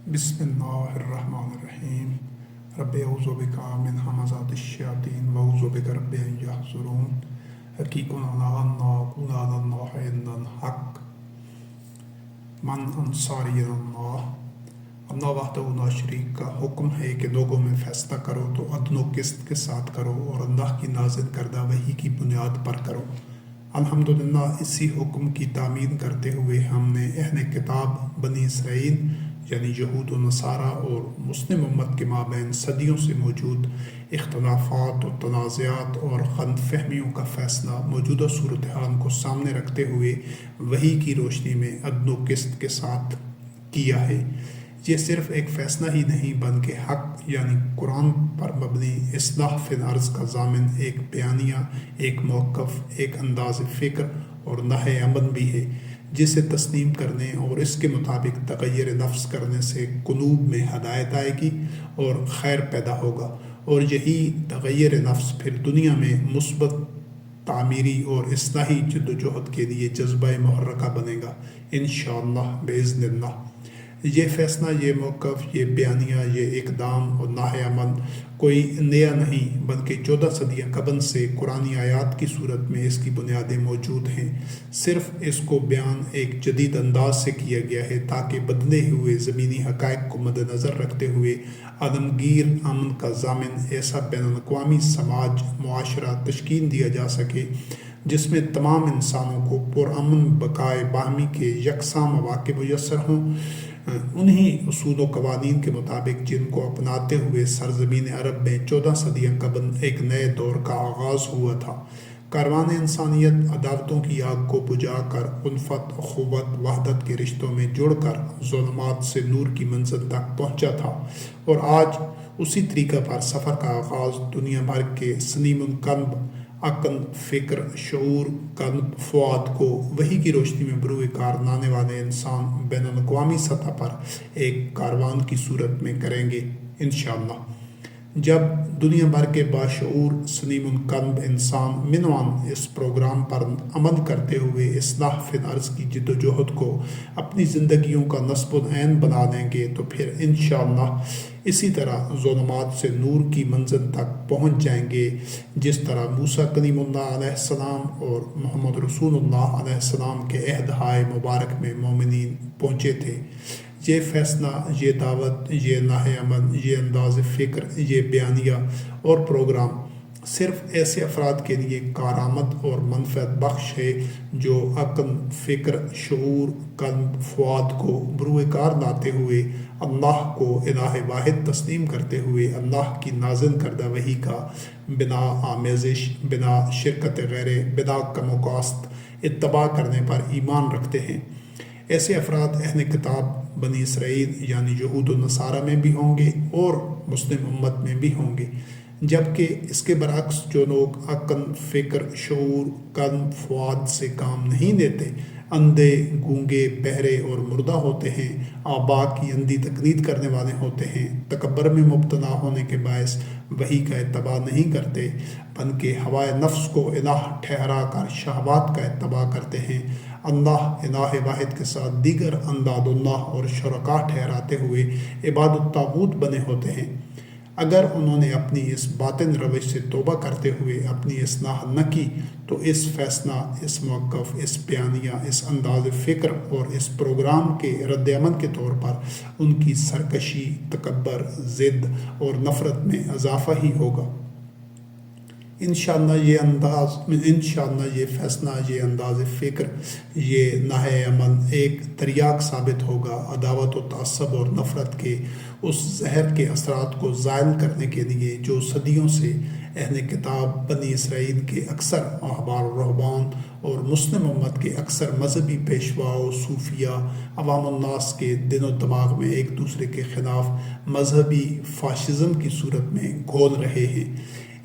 بسم اللہ الرحمن الرحیم رب اعوذ بک من همزات الشیاطین واعوذ بک رب ان یحضرون حقیق علی ان نقول علی اللہ الا الحق من انصاری اللہ۔ اللہ وحدہ لا شریک کا حکم ہے کہ لوگوں میں فیصلہ کرو تو عدل و قسط کے ساتھ کرو اور اللہ کی نازل کردہ وحی کی بنیاد پر کرو۔ الحمدللہ اسی حکم کی تعمیل کرتے ہوئے ہم نے اہل کتاب بنی اسرائیل یعنی یہود و نصارہ اور مسلم امت کے مابین صدیوں سے موجود اختلافات و تنازعات اور غلط فہمیوں کا فیصلہ موجودہ صورتحال کو سامنے رکھتے ہوئے وحی کی روشنی میں عدل و قسط کے ساتھ کیا ہے۔ یہ صرف ایک فیصلہ ہی نہیں بلکہ حق یعنی قرآن پر مبنی اصلاح فی الارض کا ضامن ایک بیانیہ، ایک موقف، ایک انداز فکر اور نہی عمل بھی ہے، جسے تسلیم کرنے اور اس کے مطابق تغیر نفس کرنے سے قلوب میں ہدایت آئے گی اور خیر پیدا ہوگا، اور یہی تغیر نفس پھر دنیا میں مثبت تعمیری اور اصلاحی جدوجہد کے لیے جذبہ محرکہ بنے گا انشاءاللہ باذن اللہ۔ یہ فیصلہ، یہ موقف، یہ بیانیہ، یہ اقدام اور نہی عمل کوئی نیا نہیں بلکہ 14 صدیاں قبل سے قرآنی آیات کی صورت میں اس کی بنیادیں موجود ہیں۔ صرف اس کو بیان ایک جدید انداز سے کیا گیا ہے تاکہ بدلے ہوئے زمینی حقائق کو مد نظر رکھتے ہوئے عالمگیر امن کا ضامن ایسا بین الاقوامی سماج معاشرہ تشکیل دیا جا سکے جس میں تمام انسانوں کو پرامن بقائے باہمی کے یکساں مواقع میسر ہوں، انہی اصول و قوانین کے مطابق جن کو اپناتے ہوئے سرزمین عرب میں 14 صدیاں قبل ایک نئے دور کا آغاز ہوا تھا۔ کاروان انسانیت عداوتوں کی آگ کو بجھا کر الفت، اخوت، وحدت کے رشتوں میں جڑ کر ظلمات سے نور کی منزل تک پہنچا تھا، اور آج اسی طریقہ پر سفر کا آغاز دنیا بھر کے سلیم القلب، عقل، فکر، شعور، قلب، فؤاد کو وحی کی روشنی میں بروئے کار لانے والے انسان بین الاقوامی سطح پر ایک کاروان کی صورت میں کریں گے انشاءاللہ۔ جب دنیا بھر کے باشعور سلیم القلب انسان منوان اس پروگرام پر عمل کرتے ہوئے اصلاح فی الارض کی جدوجہد کو اپنی زندگیوں کا نصب العین بنا دیں گے تو پھر انشاءاللہ اسی طرح ظلمات سے نور کی منزل تک پہنچ جائیں گے، جس طرح موسیٰ کلیم اللہ علیہ السلام اور محمد رسول اللہ علیہ السلام کے عہدہائے مبارک میں مومنین پہنچے تھے۔ یہ فیصلہ، یہ دعوت، یہ نہی عمل، یہ انداز فکر، یہ بیانیہ اور پروگرام صرف ایسے افراد کے لیے کارآمد اور منفعت بخش ہے جو عقل، فکر، شعور، قلب، فؤاد کو بروئے کار لاتے ہوئے اللہ کو الہ واحد تسلیم کرتے ہوئے اللہ کی نازل کردہ وحی کا بنا آمیزش، بنا شرکت غیر، بنا کم و کاست اتباع کرنے پر ایمان رکھتے ہیں۔ ایسے افراد اہل کتاب بنی اسرائیل یعنی یہود و نصارہ میں بھی ہوں گے اور مسلم امت میں بھی ہوں گے، جبکہ اس کے برعکس جو لوگ عقل، فکر، شعور، قلب، فؤاد سے کام نہیں لیتے، اندھے، گونگے، بہرے اور مردہ ہوتے ہیں، آباء کی اندھی تقلید کرنے والے ہوتے ہیں، تکبر میں مبتلا ہونے کے باعث وحی کا اتباع نہیں کرتے بلکہ ہوائے نفس کو الہ ٹھہرا کر شہوات کا اتباع کرتے ہیں، اللہ الہ واحد کے ساتھ دیگر انداد اللہ اور شرکاء ٹھہراتے ہوئے عباد الطاغوت بنے ہوتے ہیں۔ اگر انہوں نے اپنی اس باطن روش سے توبہ کرتے ہوئے اپنی اصلاح نہ کی تو اس فیصلہ، اس موقف، اس بیانیہ، اس انداز فکر اور اس پروگرام کے رد عمل کے طور پر ان کی سرکشی، تکبر، ضد اور نفرت میں اضافہ ہی ہوگا۔ انشاءاللہ یہ فیصلہ، یہ انداز فکر، یہ نہی عمل ایک تریاق ثابت ہوگا عداوت و تعصب اور نفرت کے اس زہر کے اثرات کو زائل کرنے کے لیے جو صدیوں سے اہل کتاب بنی اسرائیل کے اکثر احبار و رہبان اور مسلم امت کے اکثر مذہبی پیشوا و صوفیہ عوام الناس کے دل و دماغ میں ایک دوسرے کے خلاف مذہبی فاشزم کی صورت میں گھول رہے ہیں۔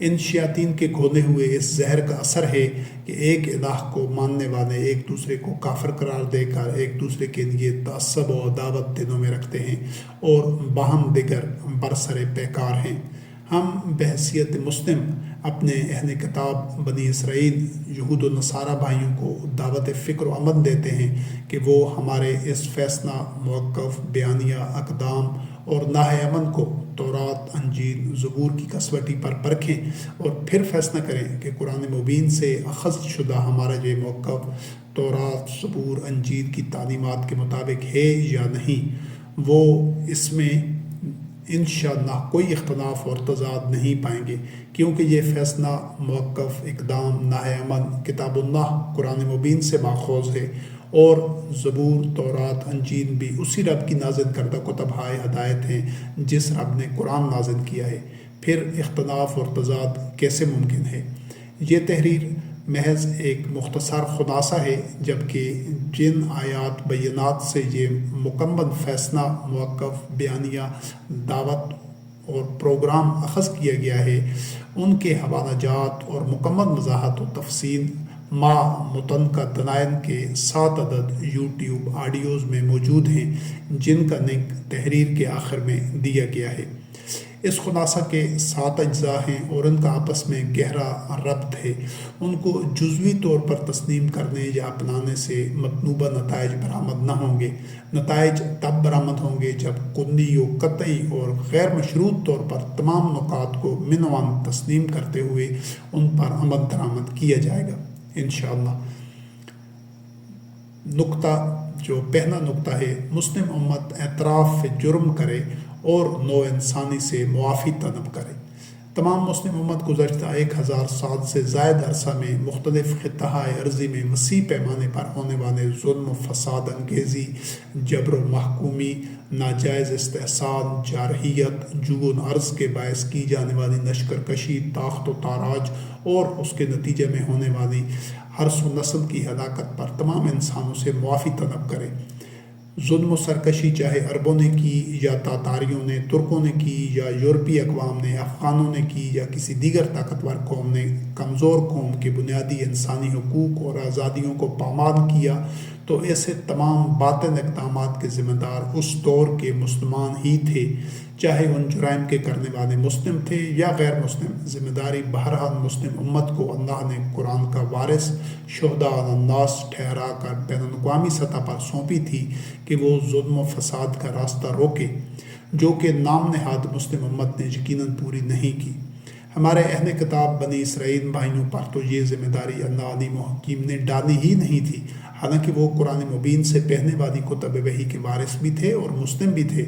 ان شیاطین کے گھولے ہوئے اس زہر کا اثر ہے کہ ایک الہ کو ماننے والے ایک دوسرے کو کافر قرار دے کر ایک دوسرے کے لیے تعصب و عداوت دلوں میں رکھتے ہیں اور باہم دیگر برسر پیکار ہیں۔ ہم بحیثیت مسلم اپنے اہل کتاب بنی اسرائیل یہود و نصارہ بھائیوں کو دعوت فکر و عمل دیتے ہیں کہ وہ ہمارے اس فیصلہ، موقف، بیانیہ، اقدام اور ناہ امن کو تورات، انجیل، زبور کی کسوٹی پر پرکھیں اور پھر فیصلہ کریں کہ قرآن مبین سے اخذ شدہ ہمارا یہ موقف تورات، زبور، انجیل کی تعلیمات کے مطابق ہے یا نہیں۔ وہ اس میں انشاءاللہ کوئی اختلاف اور تضاد نہیں پائیں گے، کیونکہ یہ فیصلہ، موقف، اقدام، ناہ عمل کتاب اللہ قرآن مبین سے ماخوذ ہے، اور زبور، تورات، انجیل بھی اسی رب کی نازل کردہ کتبہائے ہدایت ہیں جس رب نے قرآن نازل کیا ہے۔ پھر اختلاف اور تضاد کیسے ممکن ہے؟ یہ تحریر محض ایک مختصر خلاصہ ہے، جبکہ جن آیات بینات سے یہ مکمل فیصلہ، موقف، بیانیہ، دعوت اور پروگرام اخذ کیا گیا ہے، ان کے حوالہ جات اور مکمل وضاحت و تفصیل متن کا دلائل کے 7 عدد یوٹیوب آڈیوز میں موجود ہیں، جن کا لنک تحریر کے آخر میں دیا گیا ہے۔ اس خلاصہ کے 7 اجزاء ہیں اور ان کا آپس میں گہرا ربط ہے۔ ان کو جزوی طور پر تسلیم کرنے یا اپنانے سے مطلوبہ نتائج برآمد نہ ہوں گے۔ نتائج تب برآمد ہوں گے جب کلی و قطعی اور غیر مشروط طور پر تمام نکات کو منوان تسلیم کرتے ہوئے ان پر عمل درآمد کیا جائے گا انشاءاللہ۔ جو پہلا نقطہ ہے، مسلم امت اعتراف جرم کرے اور نوع انسانی سے معافی طلب کرے۔ تمام مسلم امت گزشتہ 1000 سال سے زائد عرصہ میں مختلف خطۂ ارضی میں وسیع پیمانے پر ہونے والے ظلم و فساد انگیزی، جبر و محکومی، ناجائز استحصال، جارحیت، جوگن عرض کے باعث کی جانے والی لشکرکشی، تاخت و تاراج اور اس کے نتیجے میں ہونے والی حرث و نسل کی ہلاکت پر تمام انسانوں سے معافی طلب کرے۔ ظلم و سرکشی چاہے عربوں نے کی یا تاتاریوں نے، ترکوں نے کی یا یورپی اقوام نے، افغانوں نے کی یا کسی دیگر طاقتور قوم نے کمزور قوم کے بنیادی انسانی حقوق اور آزادیوں کو پامال کیا، تو ایسے تمام باطل اقدامات کے ذمہ دار اس دور کے مسلمان ہی تھے، چاہے ان جرائم کے کرنے والے مسلم تھے یا غیر مسلم۔ ذمہ داری بہرحال مسلم امت کو اللہ نے قرآن کا وارث شہداء علی الناس ٹھہرا کر بین الاقوامی سطح پر سونپی تھی کہ وہ ظلم و فساد کا راستہ روکے، جو کہ نام نہاد مسلم امت نے یقیناً پوری نہیں کی۔ ہمارے اہل کتاب بنی اسرائیل بھائیوں پر تو یہ ذمہ داری اللہ علیم و حکیم نے ڈالی ہی نہیں تھی، حالانکہ وہ قرآن مبین سے پہلے والی کتب وحی کے وارث بھی تھے اور مسلم بھی تھے۔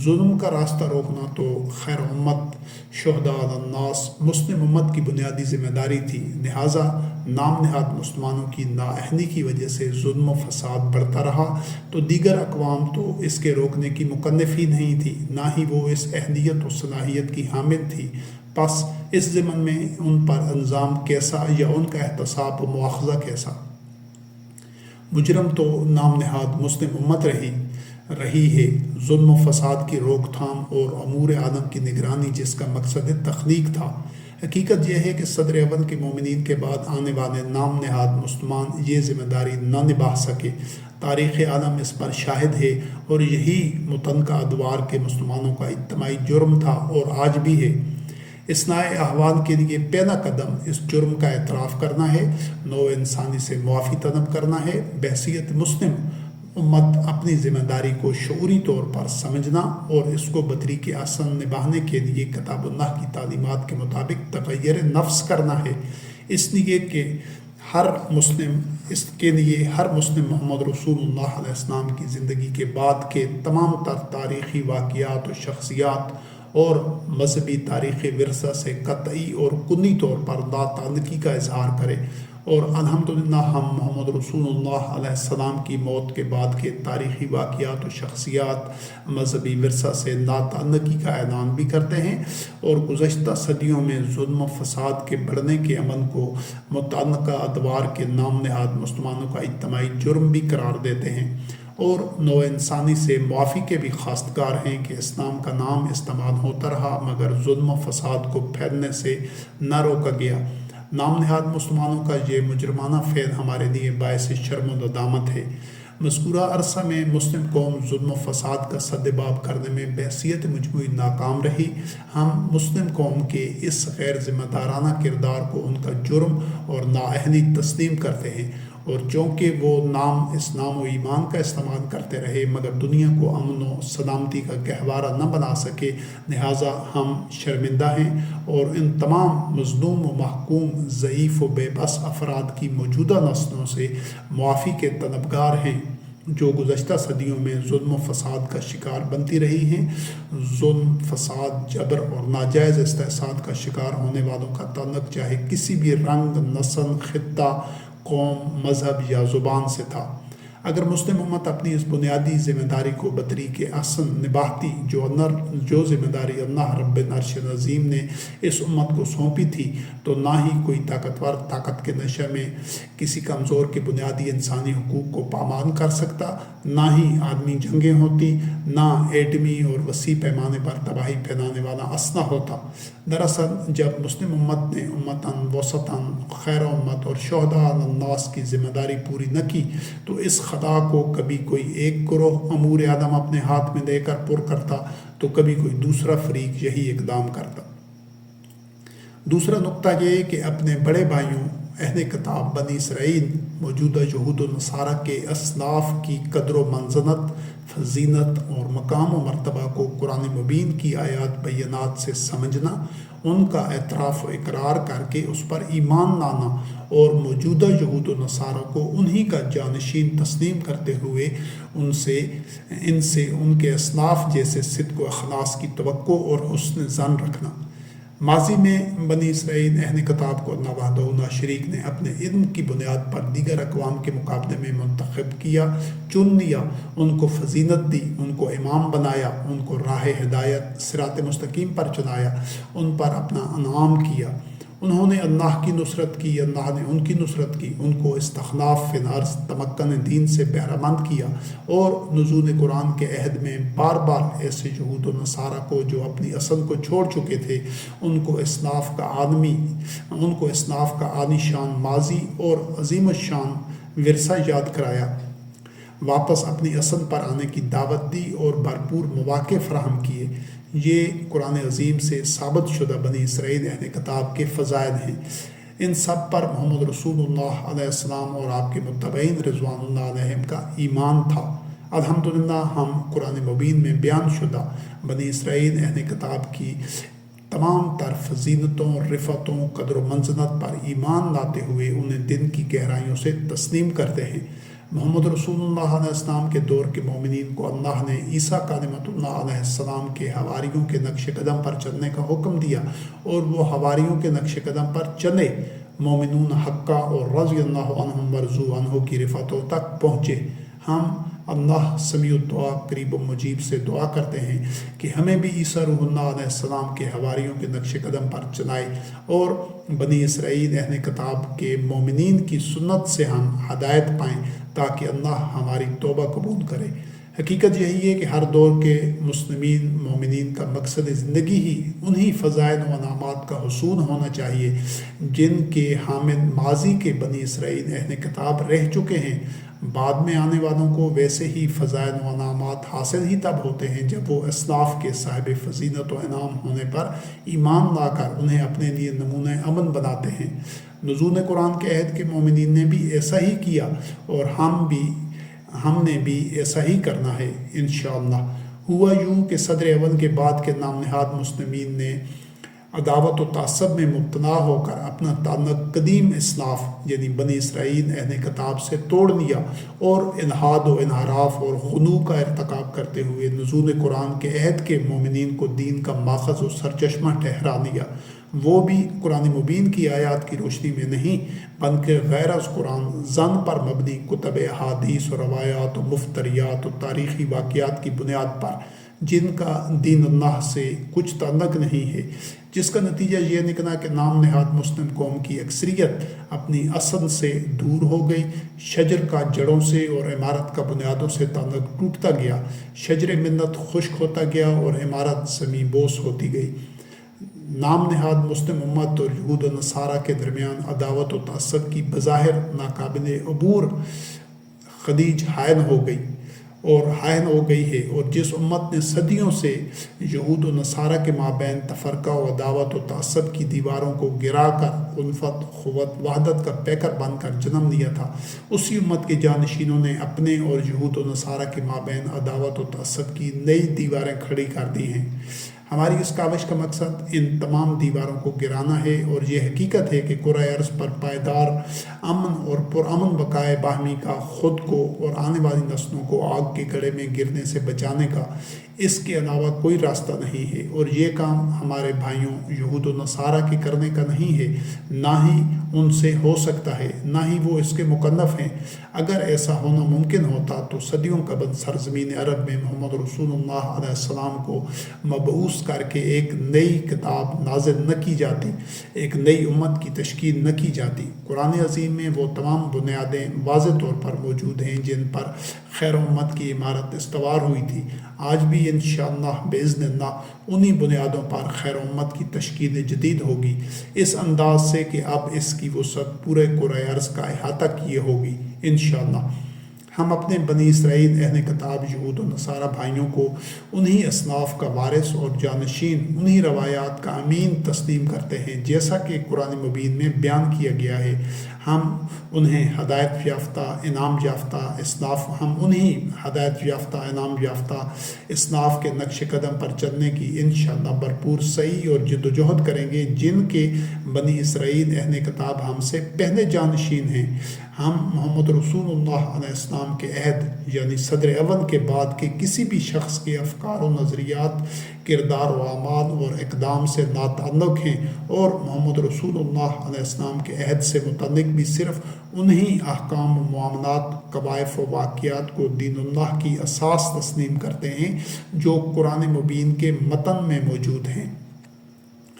ظلم کا راستہ روکنا تو خیر امت شہداء علی الناس مسلم امت کی بنیادی ذمہ داری تھی، لہٰذا نام نہاد مسلمانوں کی نااہلی کی وجہ سے ظلم و فساد بڑھتا رہا تو دیگر اقوام تو اس کے روکنے کی مکلف ہی نہیں تھی، نہ ہی وہ اس اہلیت و صلاحیت کی حامل تھی۔ پس اس ضمن میں ان پر الزام کیسا یا ان کا احتساب و مواخذہ کیسا؟ مجرم تو نام نہاد مسلم امت رہی ہے۔ ظلم و فساد کی روک تھام اور امور عالم کی نگرانی جس کا مقصد تخلیق تھا۔ حقیقت یہ ہے کہ صدر اول کے مومنین کے بعد آنے والے نام نہاد مسلمان یہ ذمہ داری نہ نبھا سکے۔ تاریخ عالم اس پر شاہد ہے، اور یہی متنقع ادوار کے مسلمانوں کا اجتماعی جرم تھا اور آج بھی ہے۔ اصلاح احوال کے لیے پہلا قدم اس جرم کا اعتراف کرنا ہے، نوع انسانی سے معافی طلب کرنا ہے۔ بحیثیت مسلم امت اپنی ذمہ داری کو شعوری طور پر سمجھنا اور اس کو بطریق احسن نبھانے کے لیے کتاب اللہ کی تعلیمات کے مطابق تغیر نفس کرنا ہے۔ اس لیے کہ ہر مسلم محمد رسول اللہ علیہ السلام کی زندگی کے بعد کے تمام تر تاریخی واقعات و شخصیات اور مذہبی تاریخ ورثہ سے قطعی اور کلی طور پر لا تعلقی کا اظہار کرے، اور الحمدللہ ہم محمد رسول اللہ علیہ السلام کی موت کے بعد کے تاریخی واقعات و شخصیات مذہبی ورثہ سے لا تعلقی کا اعلان بھی کرتے ہیں، اور گزشتہ صدیوں میں ظلم و فساد کے بڑھنے کے عمل کو متعلقہ ادوار کے نام نہاد مسلمانوں کا اجتماعی جرم بھی قرار دیتے ہیں، اور نوع انسانی سے معافی کے بھی خواستگار ہیں کہ اسلام کا نام استعمال ہوتا رہا مگر ظلم و فساد کو پھیلنے سے نہ روکا گیا۔ نام نہاد مسلمانوں کا یہ مجرمانہ فعل ہمارے لیے باعث شرم و ندامت ہے۔ مذکورہ عرصہ میں مسلم قوم ظلم و فساد کا سدباب کرنے میں بحیثیت مجموعی ناکام رہی۔ ہم مسلم قوم کے اس غیر ذمہ دارانہ کردار کو ان کا جرم اور نااہلی تسلیم کرتے ہیں، اور چونکہ وہ نام اسلام و ایمان کا استعمال کرتے رہے مگر دنیا کو امن و سلامتی کا گہوارہ نہ بنا سکے، لہٰذا ہم شرمندہ ہیں اور ان تمام مظلوم و محکوم، ضعیف و بے بس افراد کی موجودہ نسلوں سے معافی کے طلبگار ہیں جو گزشتہ صدیوں میں ظلم و فساد کا شکار بنتی رہی ہیں۔ ظلم، فساد، جبر اور ناجائز استحصال کا شکار ہونے والوں کا تعلق چاہے کسی بھی رنگ، نسل، خطہ، قوم، مذہب یا زبان سے تھا۔ اگر مسلم امت اپنی اس بنیادی ذمہ داری کو بطریق احسن نبھاتی جو ذمہ داری اللہ رب العرش عظیم نے اس امت کو سونپی تھی، تو نہ ہی کوئی طاقتور طاقت کے نشے میں کسی کمزور کے بنیادی انسانی حقوق کو پامال کر سکتا، نہ ہی عالمی جنگیں ہوتی، نہ ایٹمی اور وسیع پیمانے پر تباہی پھیلانے والا اسلحہ ہوتا۔ دراصل جب مسلم امت نے امتاً وسطاً، خیر امت اور شہداء علی الناس کی ذمہ داری پوری نہ کی، تو اس خطا کو کبھی کوئی ایک گروہ امور عالم اپنے ہاتھ میں لے کر پر کرتا، تو کبھی کوئی دوسرا فریق یہی اقدام کرتا۔ دوسرا نقطہ یہ کہ اپنے بڑے بھائیوں اہل کتاب بنی اسرائیل، موجودہ یہود و نصارہ کے اسلاف کی قدر و منزلت، فضیلت اور مقام و مرتبہ کو قرآن مبین کی آیات بینات سے سمجھنا، ان کا اعتراف و اقرار کر کے اس پر ایمان لانا اور موجودہ یہود و نصارہ کو انہی کا جانشین تسلیم کرتے ہوئے ان سے ان کے اسلاف جیسے صدق و اخلاص کی توقع اور حسن ظن رکھنا۔ ماضی میں بنی اسرائیل اہل کتاب کو اللہ وحدہ لا شریک نے اپنے علم کی بنیاد پر دیگر اقوام کے مقابلے میں منتخب کیا، چن لیا، ان کو فضیلت دی، ان کو امام بنایا، ان کو راہ ہدایت صراط مستقیم پر چلایا، ان پر اپنا انعام کیا۔ انہوں نے اللہ کی نصرت کی، اللہ نے ان کی نصرت کی، ان کو استخلاف فی الارض، تمکن دین سے بہرہ مند کیا، اور نزول قرآن کے عہد میں بار بار ایسے یہود و نصارہ کو جو اپنی اصل کو چھوڑ چکے تھے، ان کو اسلاف کا عالی شان ماضی اور عظیم الشان ورثہ یاد کرایا، واپس اپنی اصل پر آنے کی دعوت دی اور بھرپور مواقع فراہم کیے۔ یہ قرآن عظیم سے ثابت شدہ بنی اسرائیل اہل کتاب کے فضائل ہیں۔ ان سب پر محمد رسول اللہ علیہ السلام اور آپ کے متبعین رضوان اللہ علیہم کا ایمان تھا۔ الحمدللہ ہم قرآن مبین میں بیان شدہ بنی اسرائیل اہل کتاب کی تمام تر فضیلتوں، رفعتوں، قدر و منزلت پر ایمان لاتے ہوئے انہیں دل کی گہرائیوں سے تسلیم کرتے ہیں۔ محمد رسول اللہ علیہ السلام کے دور کے مومنین کو اللہ نے عیسیٰ کلمۃ اللہ علیہ السلام کے حواریوں کے نقش قدم پر چلنے کا حکم دیا، اور وہ حواریوں کے نقش قدم پر چلے، مومنون حقہ اور رضی اللہ عنہم ورضوا عنہ کی رفعتوں تک پہنچے۔ ہم اللہ سمیع الدعا قریب و مجیب سے دعا کرتے ہیں کہ ہمیں بھی عیسیٰ روح اللہ علیہ السلام کے حواریوں کے نقش قدم پر چلائے، اور بنی اسرائیل اہل کتاب کے مومنین کی سنت سے ہم ہدایت پائیں، تاکہ اللہ ہماری توبہ قبول کرے۔ حقیقت یہی ہے کہ ہر دور کے مسلمین مومنین کا مقصد زندگی ہی انہی فضائل و انعامات کا حصول ہونا چاہیے جن کے حامل ماضی کے بنی اسرائیل اہل کتاب رہ چکے ہیں۔ بعد میں آنے والوں کو ویسے ہی فضائل و انعامات حاصل ہی تب ہوتے ہیں جب وہ اسلاف کے صاحب فضیلت و انعام ہونے پر ایمان لا کر انہیں اپنے لیے نمونہ امن بناتے ہیں۔ نزول قرآن کے عہد کے مومنین نے بھی ایسا ہی کیا، اور ہم نے بھی ایسا ہی کرنا ہے انشاءاللہ۔ ہوا یوں کہ صدر اول کے بعد کے نام نہاد مسلمین نے عداوت و تعصب میں مبتلا ہو کر اپنا تعلق قدیم اسلاف یعنی بنی اسرائیل اہل کتاب سے توڑ لیا، اور الحاد و انحراف اور غلو کا ارتکاب کرتے ہوئے نزول قرآن کے عہد کے مومنین کو دین کا ماخذ و سرچشمہ ٹھہرا لیا، وہ بھی قرآن مبین کی آیات کی روشنی میں نہیں بلکہ غیر از قرآن ظن پر مبنی کتب احادیث و روایات و مفتریات و تاریخی واقعات کی بنیاد پر، جن کا دین اللہ سے کچھ تعلق نہیں ہے، جس کا نتیجہ یہ نکلا کہ نام نہاد مسلم قوم کی اکثریت اپنی اصل سے دور ہو گئی، شجر کا جڑوں سے اور عمارت کا بنیادوں سے تعلق ٹوٹتا گیا، شجر ملت خشک ہوتا گیا اور عمارت زمیں بوس ہوتی گئی۔ نام نہاد مسلم امت اور یہود و نصارہ کے درمیان عداوت و تعصب کی بظاہر ناقابل عبور خدیج حائن ہو گئی ہے، اور جس امت نے صدیوں سے یہود و نصارہ کے مابین تفرقہ و عداوت و تعصب کی دیواروں کو گرا کر الفت، قوت، وحدت کا پیکر بن کر جنم لیا تھا، اسی امت کے جانشینوں نے اپنے اور یہود و نصارہ کے مابین عداوت و تعصب کی نئی دیواریں کھڑی کر دی ہیں۔ ہماری اس کاوش کا مقصد ان تمام دیواروں کو گرانا ہے، اور یہ حقیقت ہے کہ کرۂ ارض پر پائیدار امن اور پرامن بقائے باہمی کا خود کو اور آنے والی نسلوں کو آگ کے گڑھے میں گرنے سے بچانے کا اس کے علاوہ کوئی راستہ نہیں ہے، اور یہ کام ہمارے بھائیوں یہود و نصارہ کے کرنے کا نہیں ہے، نہ ہی ان سے ہو سکتا ہے، نہ ہی وہ اس کے مکلف ہیں۔ اگر ایسا ہونا ممکن ہوتا تو صدیوں قبل سرزمین عرب میں محمد رسول اللہ علیہ السلام کو مبعوث کر کے ایک نئی کتاب نازل نہ کی جاتی، ایک نئی امت کی تشکیل نہ کی جاتی۔ قرآن عظیم میں وہ تمام بنیادیں واضح طور پر موجود ہیں جن پر خیر امت کی عمارت استوار ہوئی تھی۔ آج بھی انشاءاللہ باذن اللہ انہی بنیادوں پر خیر امت کی تشکیل جدید ہوگی، اس انداز سے کہ اب اس کی وسعت پورے کرۂ ارض کا احاطہ کیے ہوگی انشاءاللہ۔ ہم اپنے بنی اسرائیل اہل کتاب یہود و نصارہ بھائیوں کو انہی اصناف کا وارث اور جانشین، انہی روایات کا امین تسلیم کرتے ہیں جیسا کہ قرآن مبین میں بیان کیا گیا ہے۔ ہم انہیں ہدایت یافتہ انعام یافتہ اصناف کے نقش قدم پر چلنے کی انشاءاللہ بھرپور سعی اور جد و جہد کریں گے، جن کے بنی اسرائیل اہل کتاب ہم سے پہلے جانشین ہیں۔ ہم محمد رسول اللہ علیہ السلام کے عہد یعنی صدر اول کے بعد کے کسی بھی شخص کے افکار و نظریات، کردار و اعمال اور اقدام سے ناتعلق ہیں، اور محمد رسول اللہ علیہ السلام کے عہد سے متعلق بھی صرف انہی احکام و معاملات، قوائف و واقعات کو دین اللہ کی اساس تسلیم کرتے ہیں جو قرآن مبین کے متن میں موجود ہیں۔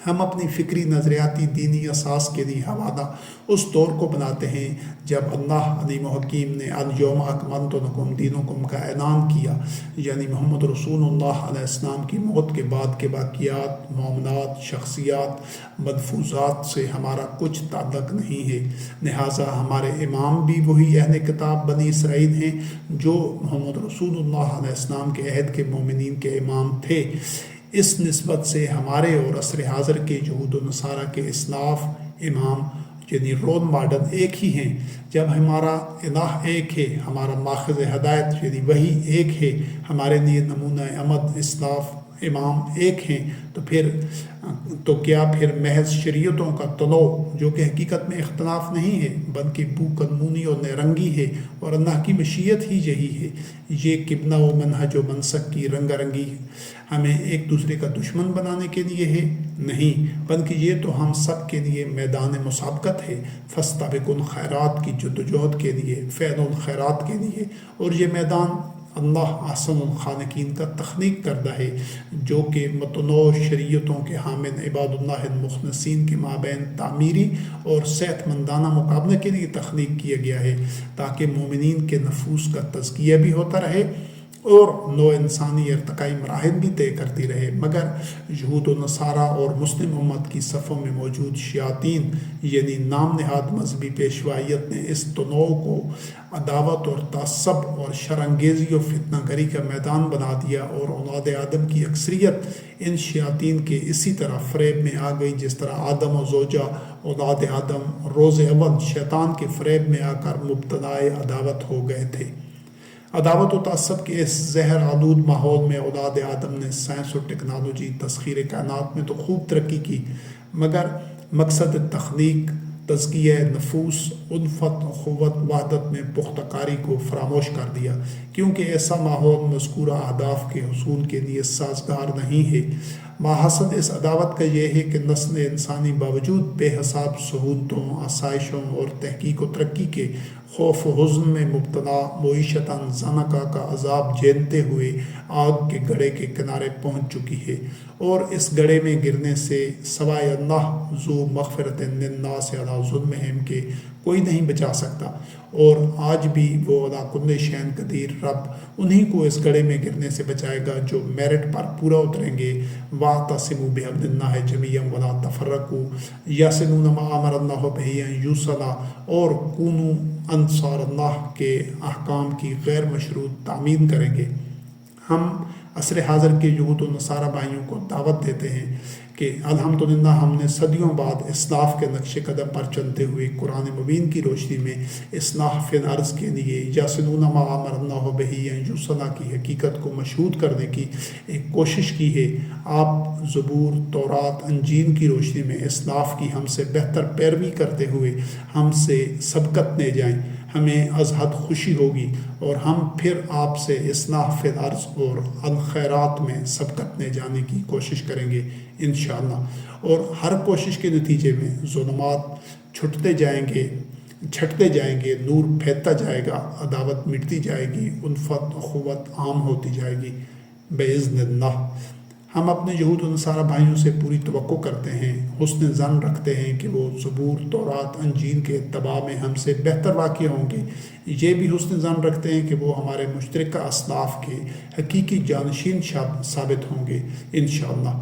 ہم اپنی فکری نظریاتی دینی اساس کے لیے حوالہ اس دور کو بناتے ہیں جب اللہ علیم و حکیم نے الیوم اکملت لکم دینکم کا اعلان کیا، یعنی محمد رسول اللہ علیہ السلام کی موت کے بعد کے واقعات، معاملات، شخصیات، ملفوظات سے ہمارا کچھ تعلق نہیں ہے۔ لہٰذا ہمارے امام بھی وہی اہل کتاب بنی اسرائیل ہیں جو محمد رسول اللہ علیہ السلام کے عہد کے مومنین کے امام تھے۔ اس نسبت سے ہمارے اور عصر حاضر کے یہود و نصارہ کے اصناف، امام یعنی رول ماڈل ایک ہی ہیں۔ جب ہمارا الہ ایک ہے، ہمارا ماخذ ہدایت یعنی وہی ایک ہے، ہمارے لیے نمونہ عمل اصلاف امام ایک ہیں، تو کیا پھر محض شریعتوں کا تنوع جو کہ حقیقت میں اختلاف نہیں ہے بلکہ بو قانونی اور نیرنگی ہے اور اللہ کی مشیت ہی یہی ہے، یہ قبلہ و منہج و منسک کی رنگا رنگی ہمیں ایک دوسرے کا دشمن بنانے کے لیے ہے؟ نہیں، بلکہ یہ تو ہم سب کے لیے میدان مسابقت ہے، فاستبقوا الخیرات کی جد و جہد کے لیے، فعل الخیرات کے لیے، اور یہ میدان اللہ احسن الخالقین کا تخلیق کردہ ہے جو کہ متنوع شریعتوں کے حامل عباد اللہ المخلصین کے مابین تعمیری اور صحت مندانہ مقابلے کے لیے تخلیق کیا گیا ہے، تاکہ مومنین کے نفوس کا تزکیہ بھی ہوتا رہے اور نوع انسانی ارتقائی مراحل بھی طے کرتی رہے۔ مگر یہود و نصارہ اور مسلم امت کی صفوں میں موجود شیاطین یعنی نام نہاد مذہبی پیشوائیت نے اس تنوع کو عداوت اور تعصب اور شرانگیزی و فتنہ گری کا میدان بنا دیا، اور اولاد آدم کی اکثریت ان شیاطین کے اسی طرح فریب میں آ گئی جس طرح آدم و زوجہ اولاد آدم روز اول شیطان کے فریب میں آ کر مبتلا عداوت ہو گئے تھے۔ عداوت و تعصب کے اس زہر آلود ماحول میں اولاد آدم نے سائنس و ٹیکنالوجی، تسخیر کائنات میں تو خوب ترقی کی، مگر مقصد تخلیق، تزکیہ نفوس، الفت، اخوت، وحدت میں پختہ کاری کو فراموش کر دیا، کیونکہ ایسا ماحول مذکورہ اہداف کے حصول کے لیے سازگار نہیں ہے۔ ماحصل اس عداوت کا یہ ہے کہ نسل انسانی باوجود بے حساب سہولتوں، آسائشوں اور تحقیق و ترقی کے خوف و حزن میں مبتلا معیشتاً زنکا کا عذاب جھیلتے ہوئے آگ کے گڑھے کے کنارے پہنچ چکی ہے، اور اس گڑھے میں گرنے سے سوائے اللہ ذو مغفرت للناس علی ظلمہم کے کوئی نہیں بچا سکتا، اور آج بھی وہ علی کل شیء قدیر رب انہی کو اس گڑھے میں گرنے سے بچائے گا جو میرٹ پر پورا اتریں گے۔ وَاعْتَصِمُوا بِحَبْلِ اللَّهِ جَمِيعًا وَلَا تَفَرَّقُوا يَصِلُونَ مَا أَمَرَ اللَّهُ بِهِ أَن يُوصَلَ، اور کونوا انصار اللہ کے احکام کی غیر مشروط تعمیم کریں گے۔ ہم عصر حاضر کے یہود و نصارہ بھائیوں کو دعوت دیتے ہیں کہ الحمدللہ ہم نے صدیوں بعد اصلاح کے نقش قدم پر چلتے ہوئے قرآن مبین کی روشنی میں اصلاح فی الارض کے لیے یصلون ما امر اللہ بہ ان یوصل کی حقیقت کو مشہود کرنے کی ایک کوشش کی ہے۔ آپ زبور، تورات، انجیل کی روشنی میں اصلاح کی ہم سے بہتر پیروی کرتے ہوئے ہم سے سبقت لے جائیں، ہمیں از حد خوشی ہوگی، اور ہم پھر آپ سے اصلاح فی الارض اور الخیرات میں سبقت لے جانے کی کوشش کریں گے انشاءاللہ۔ اور ہر کوشش کے نتیجے میں ظلمات چھٹتے جائیں گے، نور پھیلتا جائے گا، عداوت مٹتی جائے گی، الفت اخوت عام ہوتی جائے گی باذن اللہ۔ ہم اپنے یہود و نصارہ بھائیوں سے پوری توقع کرتے ہیں، حسن ظن رکھتے ہیں کہ وہ زبور، تورات، انجیل کے اتباع میں ہم سے بہتر واقع ہوں گے۔ یہ بھی حسن ظن رکھتے ہیں کہ وہ ہمارے مشترکہ اسلاف کے حقیقی جانشین ثابت ہوں گے انشاءاللہ۔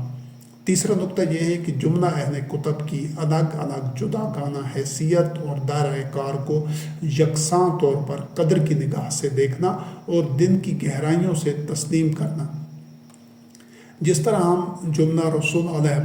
تیسرا نقطہ یہ ہے کہ جملہ اہل کتب کی الگ الگ جداگانہ حیثیت اور دائرۂ کار کو یکساں طور پر قدر کی نگاہ سے دیکھنا اور دل کی گہرائیوں سے تسلیم کرنا۔ جس طرح ہم جملہ رسول علیہ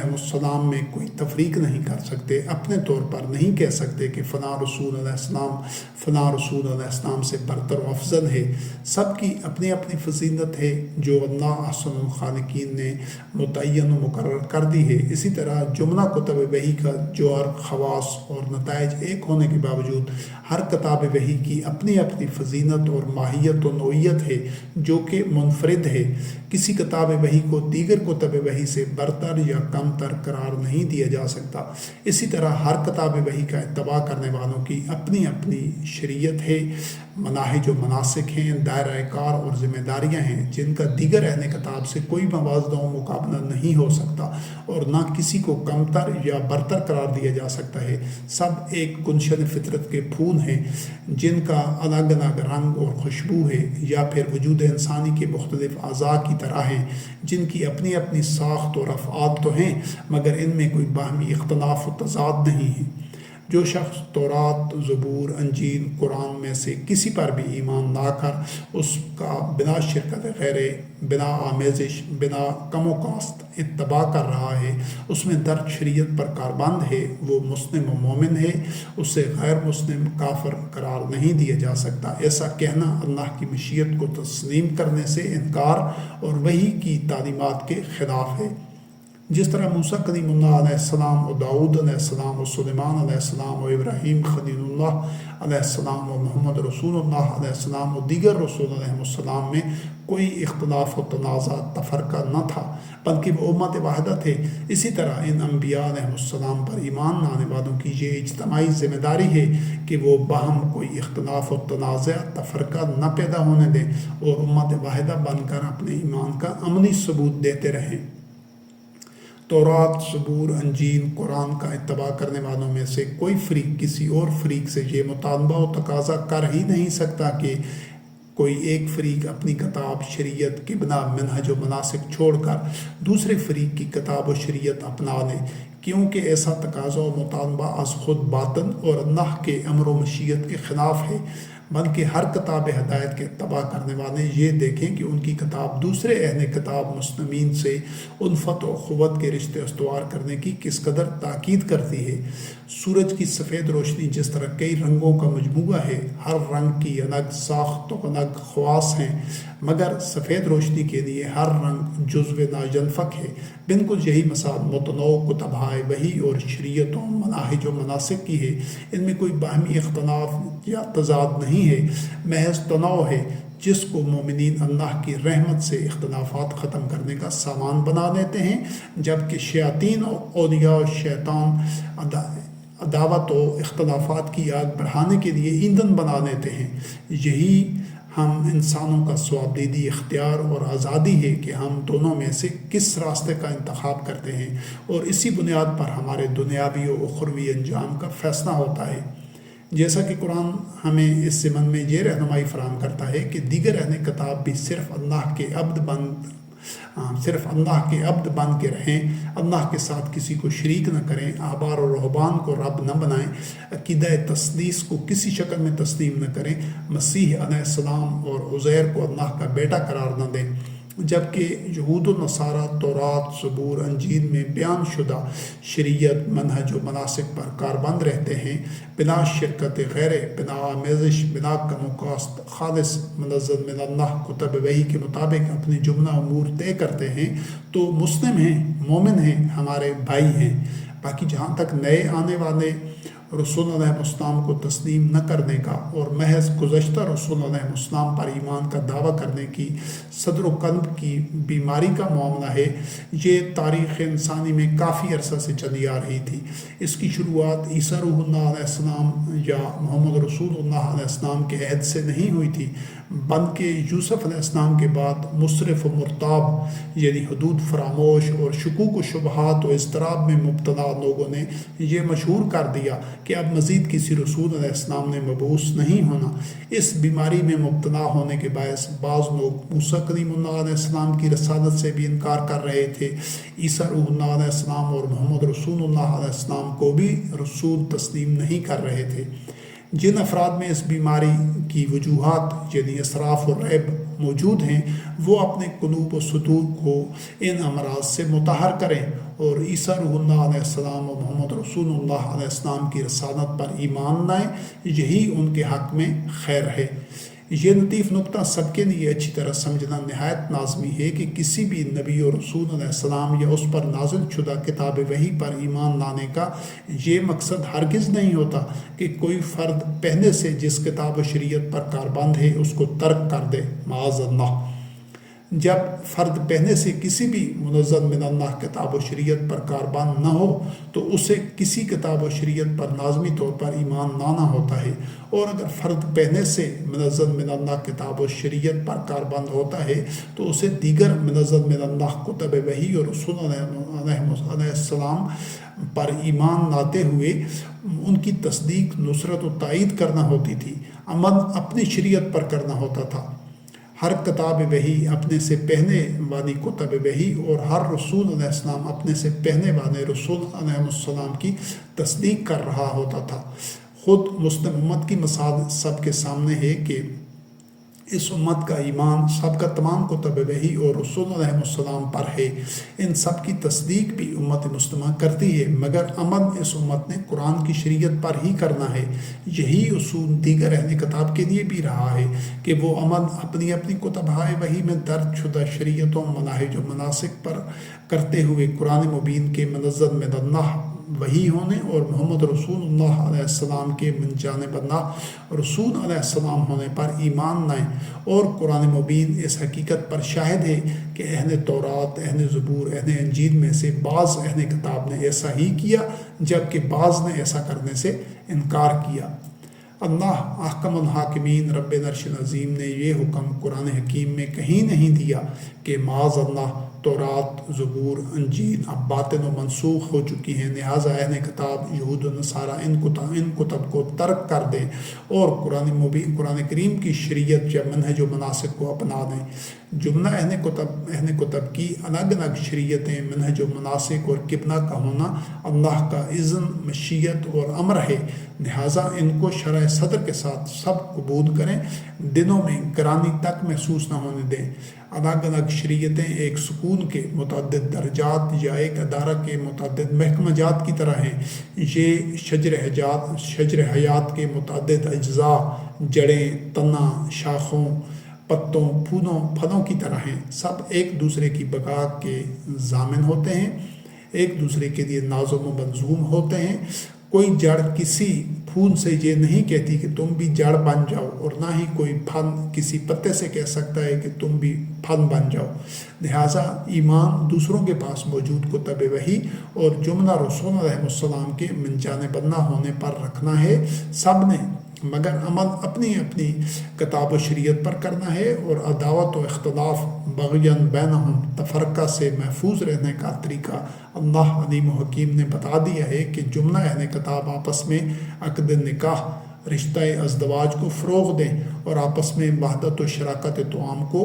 السلام میں کوئی تفریق نہیں کر سکتے، اپنے طور پر نہیں کہہ سکتے کہ فلاں رسول علیہ السلام فلاں رسول علیہ السلام سے برتر و افضل ہے، سب کی اپنی اپنی فضیلت ہے جو اللہ احسن الخالقین نے متعین و مقرر کر دی ہے۔ اسی طرح جملہ کتب وحی کا جوہر، خواص اور نتائج ایک ہونے کے باوجود ہر کتاب وحی کی اپنی اپنی فضیلت اور ماہیت و نوعیت ہے جو کہ منفرد ہے۔ کسی کتاب وحی کو دیگر کتب وحی سے برتر یا کم تر قرار نہیں دیا جا سکتا۔ اسی طرح ہر کتاب وحی کا اتباع کرنے والوں کی اپنی اپنی شریعت ہے، مناہج و مناسک ہیں، دائرۂ کار اور ذمہ داریاں ہیں جن کا دیگر اہل کتاب سے کوئی موازنہ و مقابلہ نہیں ہو سکتا، اور نہ کسی کو کمتر یا برتر قرار دیا جا سکتا ہے۔ سب ایک گلشن فطرت کے پھول ہیں جن کا الگ الگ رنگ اور خوشبو ہے، یا پھر وجود انسانی کے مختلف اعضاء کی طرح ہیں جن کی اپنی اپنی ساخت اور افعال تو ہیں مگر ان میں کوئی باہمی اختلاف و تضاد نہیں ہے۔ جو شخص تورات، زبور، انجیل، قرآن میں سے کسی پر بھی ایمان لا کر اس کا بنا شرکت غیر، بنا آمیزش، بنا کم و کاست اتباع کر رہا ہے، اس میں درج شریعت پر کاربند ہے، وہ مسلم و مومن ہے، اسے غیر مسلم کافر قرار نہیں دیا جا سکتا۔ ایسا کہنا اللہ کی مشیت کو تسلیم کرنے سے انکار اور وحی کی تعلیمات کے خلاف ہے۔ جس طرح موسیٰ کلیم اللہ علیہ السلام و داؤد علیہ السلام و سلیمان علیہ السلام و ابراہیم خلیل اللہ علیہ السلام و محمد رسول اللہ علیہ السلام و دیگر رسول علیہ السلام میں کوئی اختلاف و تنازع تفرقہ نہ تھا بلکہ وہ امت واحدہ تھے، اسی طرح ان انبیاء علیہ السلام پر ایمان لانے والوں کی یہ اجتماعی ذمہ داری ہے کہ وہ باہم کوئی اختلاف و تنازع تفرقہ نہ پیدا ہونے دیں اور امت واحدہ بن کر اپنے ایمان کا عملی ثبوت دیتے رہیں۔ تورات، زبور، انجیل، قرآن کا اتباع کرنے والوں میں سے کوئی فریق کسی اور فریق سے یہ مطالبہ و تقاضا کر ہی نہیں سکتا کہ کوئی ایک فریق اپنی کتاب، شریعت، قبلہ، منہج و مناسک چھوڑ کر دوسرے فریق کی کتاب و شریعت اپنا لے، کیونکہ ایسا تقاضا و مطالبہ از خود باطل اور اللہ کے امر و مشیت کے خلاف ہے، بلکہ ہر کتاب ہدایت کے اتباع کرنے والے یہ دیکھیں کہ ان کی کتاب دوسرے اہل کتاب مسلمین سے الفت و اخوت کے رشتے استوار کرنے کی کس قدر تاکید کرتی ہے۔ سورج کی سفید روشنی جس طرح کئی رنگوں کا مجموعہ ہے، ہر رنگ کی الگ ساخت و الگ خواص ہیں، مگر سفید روشنی کے لیے ہر رنگ جزو ناجنفک ہے۔ بالکل یہی مثال متنوع کتبۂ وحی اور شریعتوں، مناہج و مناسک کی ہے۔ ان میں کوئی باہمی اختلاف یا تضاد نہیں ہے، محض تنوع ہے جس کو مومنین اللہ کی رحمت سے اختلافات ختم کرنے کا سامان بنا لیتے ہیں، جبکہ شیاطین اور اولیاء و شیطان عداوت و اختلافات کی آگ بڑھانے کے لیے ایندھن بنا لیتے ہیں۔ یہی ہم انسانوں کا سوابدیدی اختیار اور آزادی ہے کہ ہم دونوں میں سے کس راستے کا انتخاب کرتے ہیں، اور اسی بنیاد پر ہمارے دنیاوی و اخروی انجام کا فیصلہ ہوتا ہے۔ جیسا کہ قرآن ہمیں اس ضمن میں یہ رہنمائی فراہم کرتا ہے کہ دیگر اہل کتاب بھی صرف اللہ کے عبد بن کے رہیں، اللہ کے ساتھ کسی کو شریک نہ کریں، احبار و رہبان کو رب نہ بنائیں، عقیدہ تثلیث کو کسی شکل میں تسلیم نہ کریں، مسیح علیہ السلام اور عزیر کو اللہ کا بیٹا قرار نہ دیں، جبکہ یہود و نصارہ تورات، زبور، انجیل میں بیان شدہ شریعت، منہج و مناسک پر کاربند رہتے ہیں، بلا شرکت غیر، بلا آمیزش، بلا کم و کاست، خالص منزل من اللہ کتب وحی کے مطابق اپنے جملہ امور طے کرتے ہیں، تو مسلم ہیں، مومن ہیں، ہمارے بھائی ہیں۔ باقی جہاں تک نئے آنے والے رسول علیہ السلام کو تسلیم نہ کرنے کا اور محض گزشتہ رسول علیہ السلام پر ایمان کا دعویٰ کرنے کی صدر و قلب کی بیماری کا معاملہ ہے، یہ تاریخ انسانی میں کافی عرصہ سے چلی آ رہی تھی۔ اس کی شروعات عیسیٰ روح اللہ علیہ السلام یا محمد رسول اللہ علیہ السلام کے عہد سے نہیں ہوئی تھی، بلکہ یوسف علیہ السلام کے بعد مصرف و مرتاب یعنی حدود فراموش اور شکوک و شبہات و اضطراب میں مبتلا لوگوں نے یہ مشہور کر دیا کہ اب مزید کسی رسول علیہ السلام نے مبعوث نہیں ہونا۔ اس بیماری میں مبتلا ہونے کے باعث بعض لوگ موسیٰ کلیم اللہ علیہ السلام کی رسالت سے بھی انکار کر رہے تھے، عیسیٰ روح اللہ علیہ السلام اور محمد رسول اللہ علیہ السلام کو بھی رسول تسلیم نہیں کر رہے تھے۔ جن افراد میں اس بیماری کی وجوہات یعنی اسراف و ریب موجود ہیں، وہ اپنے قلوب و صدور کو ان امراض سے مطہر کریں اور عیسیٰ روح اللہ علیہ السلام و محمد رسول اللہ علیہ السلام کی رسالت پر ایمان لائیں، یہی ان کے حق میں خیر ہے۔ یہ لطیف نکتہ سب کے لیے اچھی طرح سمجھنا نہایت لازمی ہے کہ کسی بھی نبی اور رسول علیہ السلام یا اس پر نازل شدہ کتاب وحی پر ایمان لانے کا یہ مقصد ہرگز نہیں ہوتا کہ کوئی فرد پہلے سے جس کتاب و شریعت پر کاربند ہے اس کو ترک کر دے، معاذ اللہ۔ جب فرد پہلے سے کسی بھی منزل من اللہ کتاب و شریعت پر کاربند نہ ہو تو اسے کسی کتاب و شریعت پر لازمی طور پر ایمان لانا ہوتا ہے، اور اگر فرد پہلے سے منزل من اللہ کتاب و شریعت پر کاربند ہوتا ہے تو اسے دیگر منزل من اللہ کتب وحی اور رسول علیہ السلام پر ایمان لاتے ہوئے ان کی تصدیق، نصرت و تائید کرنا ہوتی تھی، عمل اپنی شریعت پر کرنا ہوتا تھا۔ ہر کتاب وحی اپنے سے پہنے والی کتب وحی اور ہر رسول علیہ السلام اپنے سے پہنے والے رسول علیہ السلام کی تصدیق کر رہا ہوتا تھا۔ خود مسلم امت کی مثال سب کے سامنے ہے کہ اس امت کا ایمان سب کا تمام کتب وحی اور رسول علیہ السلام پر ہے، ان سب کی تصدیق بھی امت مسلمہ کرتی ہے، مگر عمل اس امت نے قرآن کی شریعت پر ہی کرنا ہے۔ یہی اصول دیگر اہل کتاب کے لیے بھی رہا ہے کہ وہ عمل اپنی اپنی کتبۂ وحی میں درج شدہ شریعتوں، مناہج و مناسک پر کرتے ہوئے قرآن مبین کے منزل من اللہ وحی ہونے اور محمد رسول اللہ علیہ السلام کے من جانب اللہ رسول علیہ السلام ہونے پر ایمان لائیں، اور قرآن مبین اس حقیقت پر شاہد ہے کہ اہل تورات، اہل زبور، اہل انجیل میں سے بعض اہل کتاب نے ایسا ہی کیا، جبکہ بعض نے ایسا کرنے سے انکار کیا۔ اللہ احکم الحاکمین رب العرش العظیم نے یہ حکم قرآن حکیم میں کہیں نہیں دیا کہ معاذ اللہ تورات، زبور، انجیل اب باطل و منسوخ ہو چکی ہیں، لہٰذا اہل کتاب یہود و نصارہ ان کتب کو ترک کر دیں اور قرآن کریم کی شریعت یا منہج و مناسک کو اپنا دیں۔ جملہ اہل کتب کی الگ الگ شریعتیں، منہج و مناسک اور قبلہ کا ہونا اللہ کا اذن، مشیت اور امر ہے، لہٰذا ان کو شرح صدر کے ساتھ سب قبول کریں، دنوں میں گرانی تک محسوس نہ ہونے دیں۔ الگ الگ شریعتیں ایک سکون کے متعدد درجات یا ایک ادارہ کے متعدد محکمہ جات کی طرح ہیں، یہ شجر حیات کے متعدد اجزاء، جڑیں، تنا، شاخوں، پتوں، پھولوں، پھلوں کی طرح ہیں، سب ایک دوسرے کی بقا کے ضامن ہوتے ہیں، ایک دوسرے کے لیے نازم و منظوم ہوتے ہیں۔ کوئی جڑ کسی پھول سے یہ نہیں کہتی کہ تم بھی جڑ بن جاؤ، اور نہ ہی کوئی پھل کسی پتے سے کہہ سکتا ہے کہ تم بھی پھل بن جاؤ۔ لہٰذا ایمان دوسروں کے پاس موجود کتب وحی اور جملہ رسول علیہ السلام کے من جانب اللہ ہونے پر رکھنا ہے سب نے، مگر عمل اپنی اپنی کتاب و شریعت پر کرنا ہے، اور عداوت و اختلاف بغین بینہم، تفرقہ سے محفوظ رہنے کا طریقہ اللہ علیم و حکیم نے بتا دیا ہے کہ جملہ اہل کتاب آپس میں عقد نکاح رشتہ ازدواج کو فروغ دیں اور آپس میں وحدت و شراکت توام کو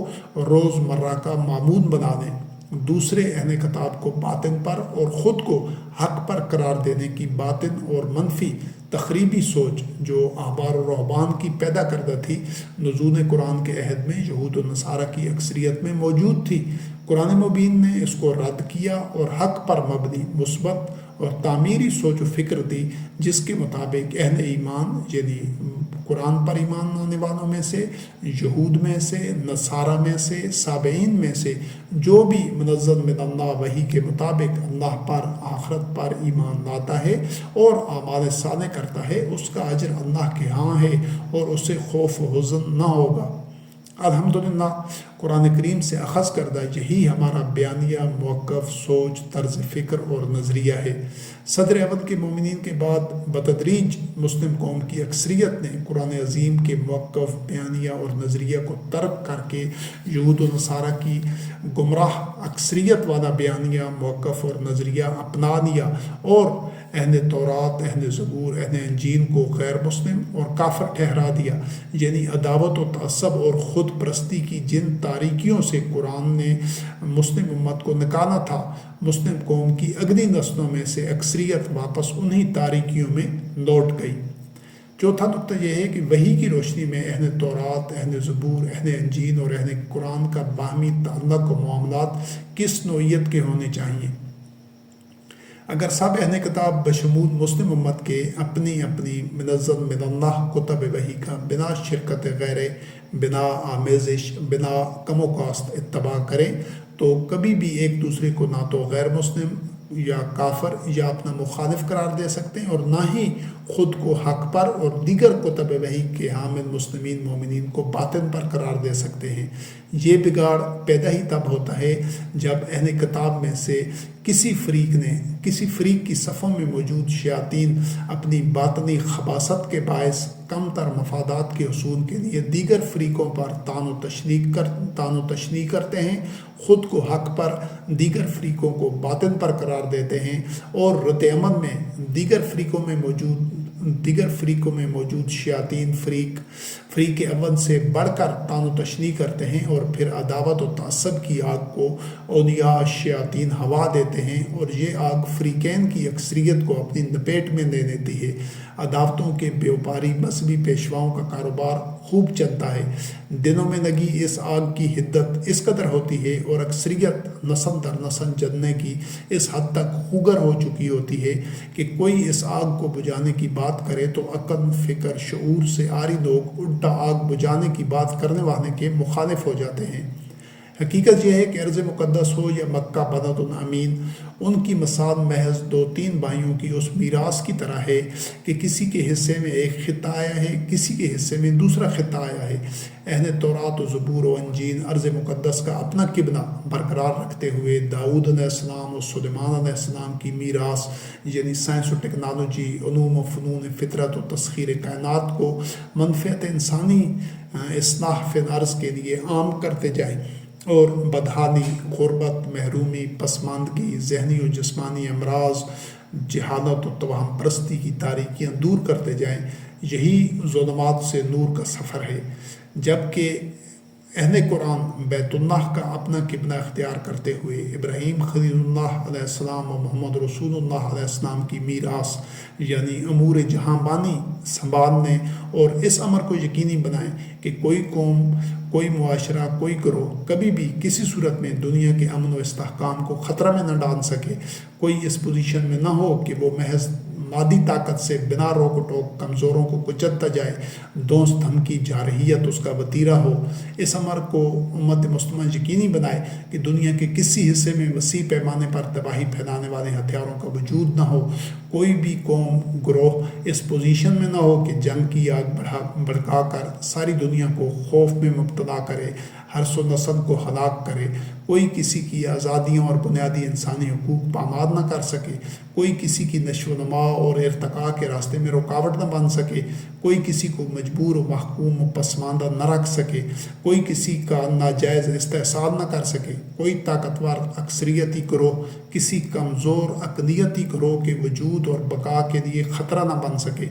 روز مرہ کا معمول بنا دیں۔ دوسرے اہل کتاب کو باطن پر اور خود کو حق پر قرار دینے کی باطن اور منفی تخریبی سوچ جو احبار و رہبان کی پیدا کردہ تھی، نزول قرآن کے عہد میں یہود و نصارہ کی اکثریت میں موجود تھی۔ قرآن مبین نے اس کو رد کیا اور حق پر مبنی مثبت اور تعمیری سوچ و فکر دی، جس کے مطابق اہل ایمان یعنی قرآن پر ایمان لانے والوں میں سے، یہود میں سے، نصارہ میں سے، سابعین میں سے جو بھی منزل من اللہ وحی کے مطابق اللہ پر آخرت پر ایمان لاتا ہے اور اعمال صالح کرتا ہے، اس کا اجر اللہ کے ہاں ہے اور اسے خوف و حزن نہ ہوگا۔ الحمدللہ قرآن کریم سے اخذ کردہ یہی ہمارا بیانیہ، موقف، سوچ، طرز فکر اور نظریہ ہے۔ صدر اول کے مومنین کے بعد بتدریج مسلم قوم کی اکثریت نے قرآن عظیم کے موقف، بیانیہ اور نظریہ کو ترک کر کے یہود و نصارہ کی گمراہ اکثریت والا بیانیہ، موقف اور نظریہ اپنا لیا اور اہل تورات، اہل زبور، اہل انجیل کو غیر مسلم اور کافر ٹھہرا دیا۔ یعنی عداوت و تعصب اور خود پرستی کی جن تاریکیوں سے قرآن نے مسلم امت کو نکالا تھا، مسلم قوم کی اگلی نسلوں میں سے اکثریت واپس انہی تاریکیوں میں لوٹ گئی۔ چوتھا نقطہ یہ ہے کہ وحی کی روشنی میں اہل تورات، اہل زبور، اہل انجیل اور اہل قرآن کا باہمی تعلق و معاملات کس نوعیت کے ہونے چاہیے۔ اگر سب اہل کتاب بشمول مسلم امت کے اپنی اپنی منزل من اللہ کتب وحی کا بنا شرکت غیر، بنا آمیزش، بنا کم و کاست اتباع کریں تو کبھی بھی ایک دوسرے کو نہ تو غیر مسلم یا کافر یا اپنا مخالف قرار دے سکتے ہیں، اور نہ ہی خود کو حق پر اور دیگر کتب وحی کے حامل مسلمین مومنین کو باطن پر قرار دے سکتے ہیں۔ یہ بگاڑ پیدا ہی تب ہوتا ہے جب اہل کتاب میں سے کسی فریق کی صفوں میں موجود شیاطین اپنی باطنی خباثت کے باعث کم تر مفادات کے حصول کے لیے دیگر فریقوں پر تان و تشنیع کرتے ہیں، خود کو حق پر، دیگر فریقوں کو باطن پر قرار دیتے ہیں، اور رد عمل میں دیگر فریقوں میں موجود شیاطین فریق اول سے بڑھ کر تان و تشنیع کرتے ہیں، اور پھر عداوت و تعصب کی آگ کو اولیاء شیاطین ہوا دیتے ہیں، اور یہ آگ فریقین کی اکثریت کو اپنی لپیٹ میں لے لیتی ہے۔ عداوتوں کے بیوپاری مذہبی پیشواؤں کا کاروبار خوب چلتا ہے۔ دنوں میں لگی اس آگ کی حدت اس قدر ہوتی ہے اور اکثریت نسل در نسل جلنے کی اس حد تک خوگر ہو چکی ہوتی ہے کہ کوئی اس آگ کو بجھانے کی بات کرے تو عقل، فکر، شعور سے عاری لوگ الٹا آگ بجھانے کی بات کرنے والے کے مخالف ہو جاتے ہیں۔ حقیقت یہ ہے کہ ارض مقدس ہو یا مکہ بلد الامین، ان کی مثال محض 2-3 بھائیوں کی اس میراث کی طرح ہے کہ کسی کے حصے میں ایک خطہ آیا ہے، کسی کے حصے میں دوسرا خطہ آیا ہے۔ اہل تورات و زبور و انجیل ارض مقدس کا اپنا قبلہ برقرار رکھتے ہوئے داؤد علیہ السلام اور سلیمان علیہ السلام کی میراث یعنی سائنس و ٹیکنالوجی، علوم و فنون فطرت و تسخیر کائنات کو منفعت انسانی اصلاح فی الارض کے لیے عام کرتے جائیں، اور بدحالی، غربت، محرومی، پسماندگی، ذہنی و جسمانی امراض، جہالت و توہم پرستی کی تاریکیاں دور کرتے جائیں۔ یہی ظلمات سے نور کا سفر ہے۔ جبکہ اہل قرآن بیت اللہ کا اپنا قبلہ اختیار کرتے ہوئے ابراہیم خلیل اللہ علیہ السلام و محمد رسول اللہ علیہ السلام کی میراث یعنی امور جہاں بانی سنبھالنے اور اس امر کو یقینی بنائیں کہ کوئی قوم، کوئی معاشرہ، کوئی گروہ کبھی بھی کسی صورت میں دنیا کے امن و استحکام کو خطرہ میں نہ ڈال سکے، کوئی اس پوزیشن میں نہ ہو کہ وہ محض مادی طاقت سے بنا روک ٹوک کمزوروں کو کچلتا جائے، دوست دھمکی جارحیت اس کا وتیرہ ہو۔ اس امر کو امت مسلمہ یقینی بنائے کہ دنیا کے کسی حصے میں وسیع پیمانے پر تباہی پھیلانے والے ہتھیاروں کا وجود نہ ہو، کوئی بھی قوم، گروہ اس پوزیشن میں نہ ہو کہ جنگ کی آگ بھڑکا کر ساری دنیا کو خوف میں مبتلا کرے، ہر سو نسل کو ہلاک کرے، کوئی کسی کی آزادیوں اور بنیادی انسانی حقوق پامال نہ کر سکے، کوئی کسی کی نشو و نما اور ارتقاء کے راستے میں رکاوٹ نہ بن سکے، کوئی کسی کو مجبور و محکوم و پسماندہ نہ رکھ سکے، کوئی کسی کا ناجائز استحصال نہ کر سکے، کوئی طاقتور اکثریتی گروہ کسی کمزور اقلیتی گروہ کے وجود اور بقا کے لیے خطرہ نہ بن سکے۔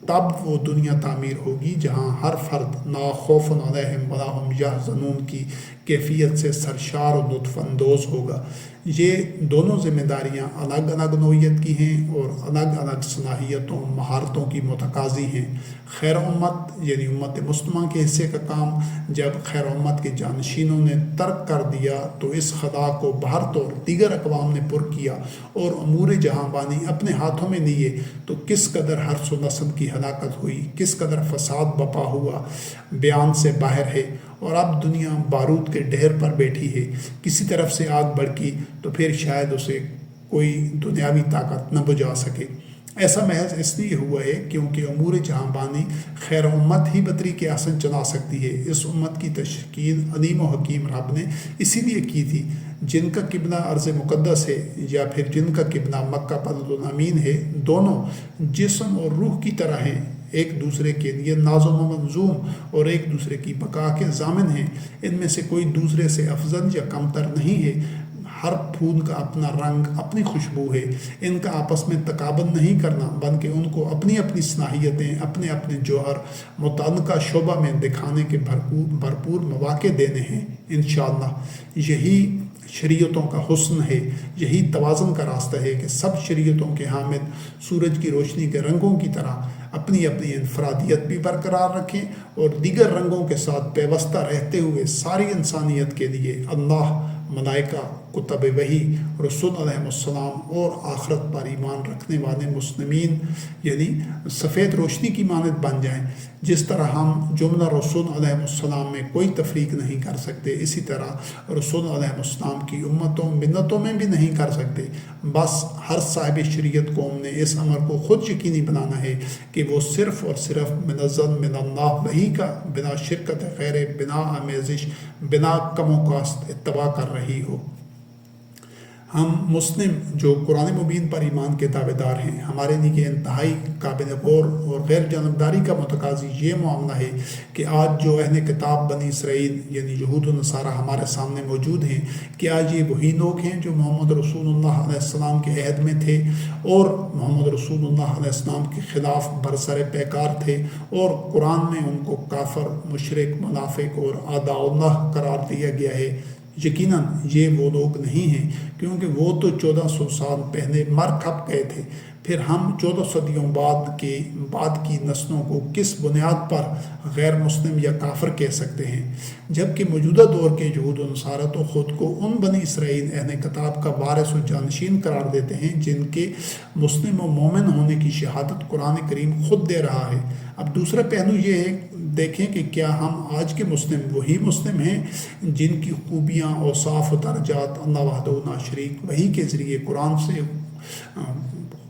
تب وہ دنیا تعمیر ہوگی جہاں ہر فرد نا خوف علیہم ولا ہم یحزنون کی کیفیت سے سرشار و لطف اندوز ہوگا۔ یہ دونوں ذمہ داریاں الگ الگ نوعیت کی ہیں اور الگ الگ صلاحیتوں مہارتوں کی متقاضی ہیں۔ خیر امت یعنی امت مسلمہ کے حصے کا کام جب خیر امت کے جانشینوں نے ترک کر دیا تو اس خدا کو بہر طور دیگر اقوام نے پر کیا اور امور جہاں بانی اپنے ہاتھوں میں لیے تو کس قدر حرث و نسل کی ہلاکت ہوئی، کس قدر فساد بپا ہوا بیان سے باہر ہے۔ اور اب دنیا بارود کے ڈھیر پر بیٹھی ہے، کسی طرف سے آگ بھڑکی تو پھر شاید اسے کوئی دنیاوی طاقت نہ بجھا سکے۔ ایسا محض اس لیے ہوا ہے کیونکہ امور جہاں بانی خیر امت ہی بطریق احسن چلا سکتی ہے۔ اس امت کی تشکیل علیم و حکیم رب نے اسی لیے کی تھی۔ جن کا قبلہ ارض مقدس ہے یا پھر جن کا قبلہ مکہ بلد الامین ہے، دونوں جسم اور روح کی طرح ہیں، ایک دوسرے کے لیے نازم و منظوم اور ایک دوسرے کی بقا کے ضامن ہیں۔ ان میں سے کوئی دوسرے سے افضل یا کمتر نہیں ہے۔ ہر پھول کا اپنا رنگ، اپنی خوشبو ہے۔ ان کا آپس میں تقابل نہیں کرنا بلکہ ان کو اپنی اپنی صلاحیتیں، اپنے اپنے جوہر متعلقہ شعبہ میں دکھانے کے بھرپور مواقع دینے ہیں۔ انشاءاللہ یہی شریعتوں کا حسن ہے، یہی توازن کا راستہ ہے کہ سب شریعتوں کے حامل سورج کی روشنی کے رنگوں کی طرح اپنی اپنی انفرادیت بھی برقرار رکھیں اور دیگر رنگوں کے ساتھ پیوستہ رہتے ہوئے ساری انسانیت کے لیے اللہ، ملائکہ، کتب وحی، رسول علیہ السلام اور آخرت پر ایمان رکھنے والے مسلمین یعنی سفید روشنی کی مانند بن جائیں۔ جس طرح ہم جملہ رسول علیہ السلام میں کوئی تفریق نہیں کر سکتے، اسی طرح رسول علیہ السلام کی امتوں ملتوں میں بھی نہیں کر سکتے۔ بس ہر صاحب شریعت قوم نے اس امر کو خود یقینی بنانا ہے کہ وہ صرف اور صرف منزل من اللہ وحی کا بنا شرکت غیر، بنا آمیزش، بنا کم و کاست اتباع کر رہی ہو۔ ہم مسلم جو قرآن مبین پر ایمان کے دعوے دار ہیں، ہمارے لیے انتہائی قابل غور اور غیر جانبداری کا متقاضی یہ معاملہ ہے کہ آج جو اہل کتاب بنی اسرائیل یعنی یہود و نصارہ ہمارے سامنے موجود ہیں، کہ آج یہ وہی لوگ ہیں جو محمد رسول اللہ علیہ السلام کے عہد میں تھے اور محمد رسول اللہ علیہ السلام کے خلاف برسر پیکار تھے اور قرآن میں ان کو کافر، مشرک، منافق اور اعداء اللہ قرار دیا گیا ہے۔ یقیناً یہ وہ لوگ نہیں ہیں کیونکہ وہ تو 1400 سال پہلے مر کھپ گئے تھے۔ پھر ہم 14 صدیوں بعد کی نسلوں کو کس بنیاد پر غیر مسلم یا کافر کہہ سکتے ہیں، جبکہ موجودہ دور کے یہود و نصارہ تو خود کو ان بنی اسرائیل اہل کتاب کا وارث و جانشین قرار دیتے ہیں جن کے مسلم و مومن ہونے کی شہادت قرآن کریم خود دے رہا ہے۔ اب دوسرا پہلو یہ ہے، دیکھیں کہ کیا ہم آج کے مسلم وہی مسلم ہیں جن کی خوبیاں، اوصاف و درجات اللہ وحدہ لا شریک وحی کے ذریعے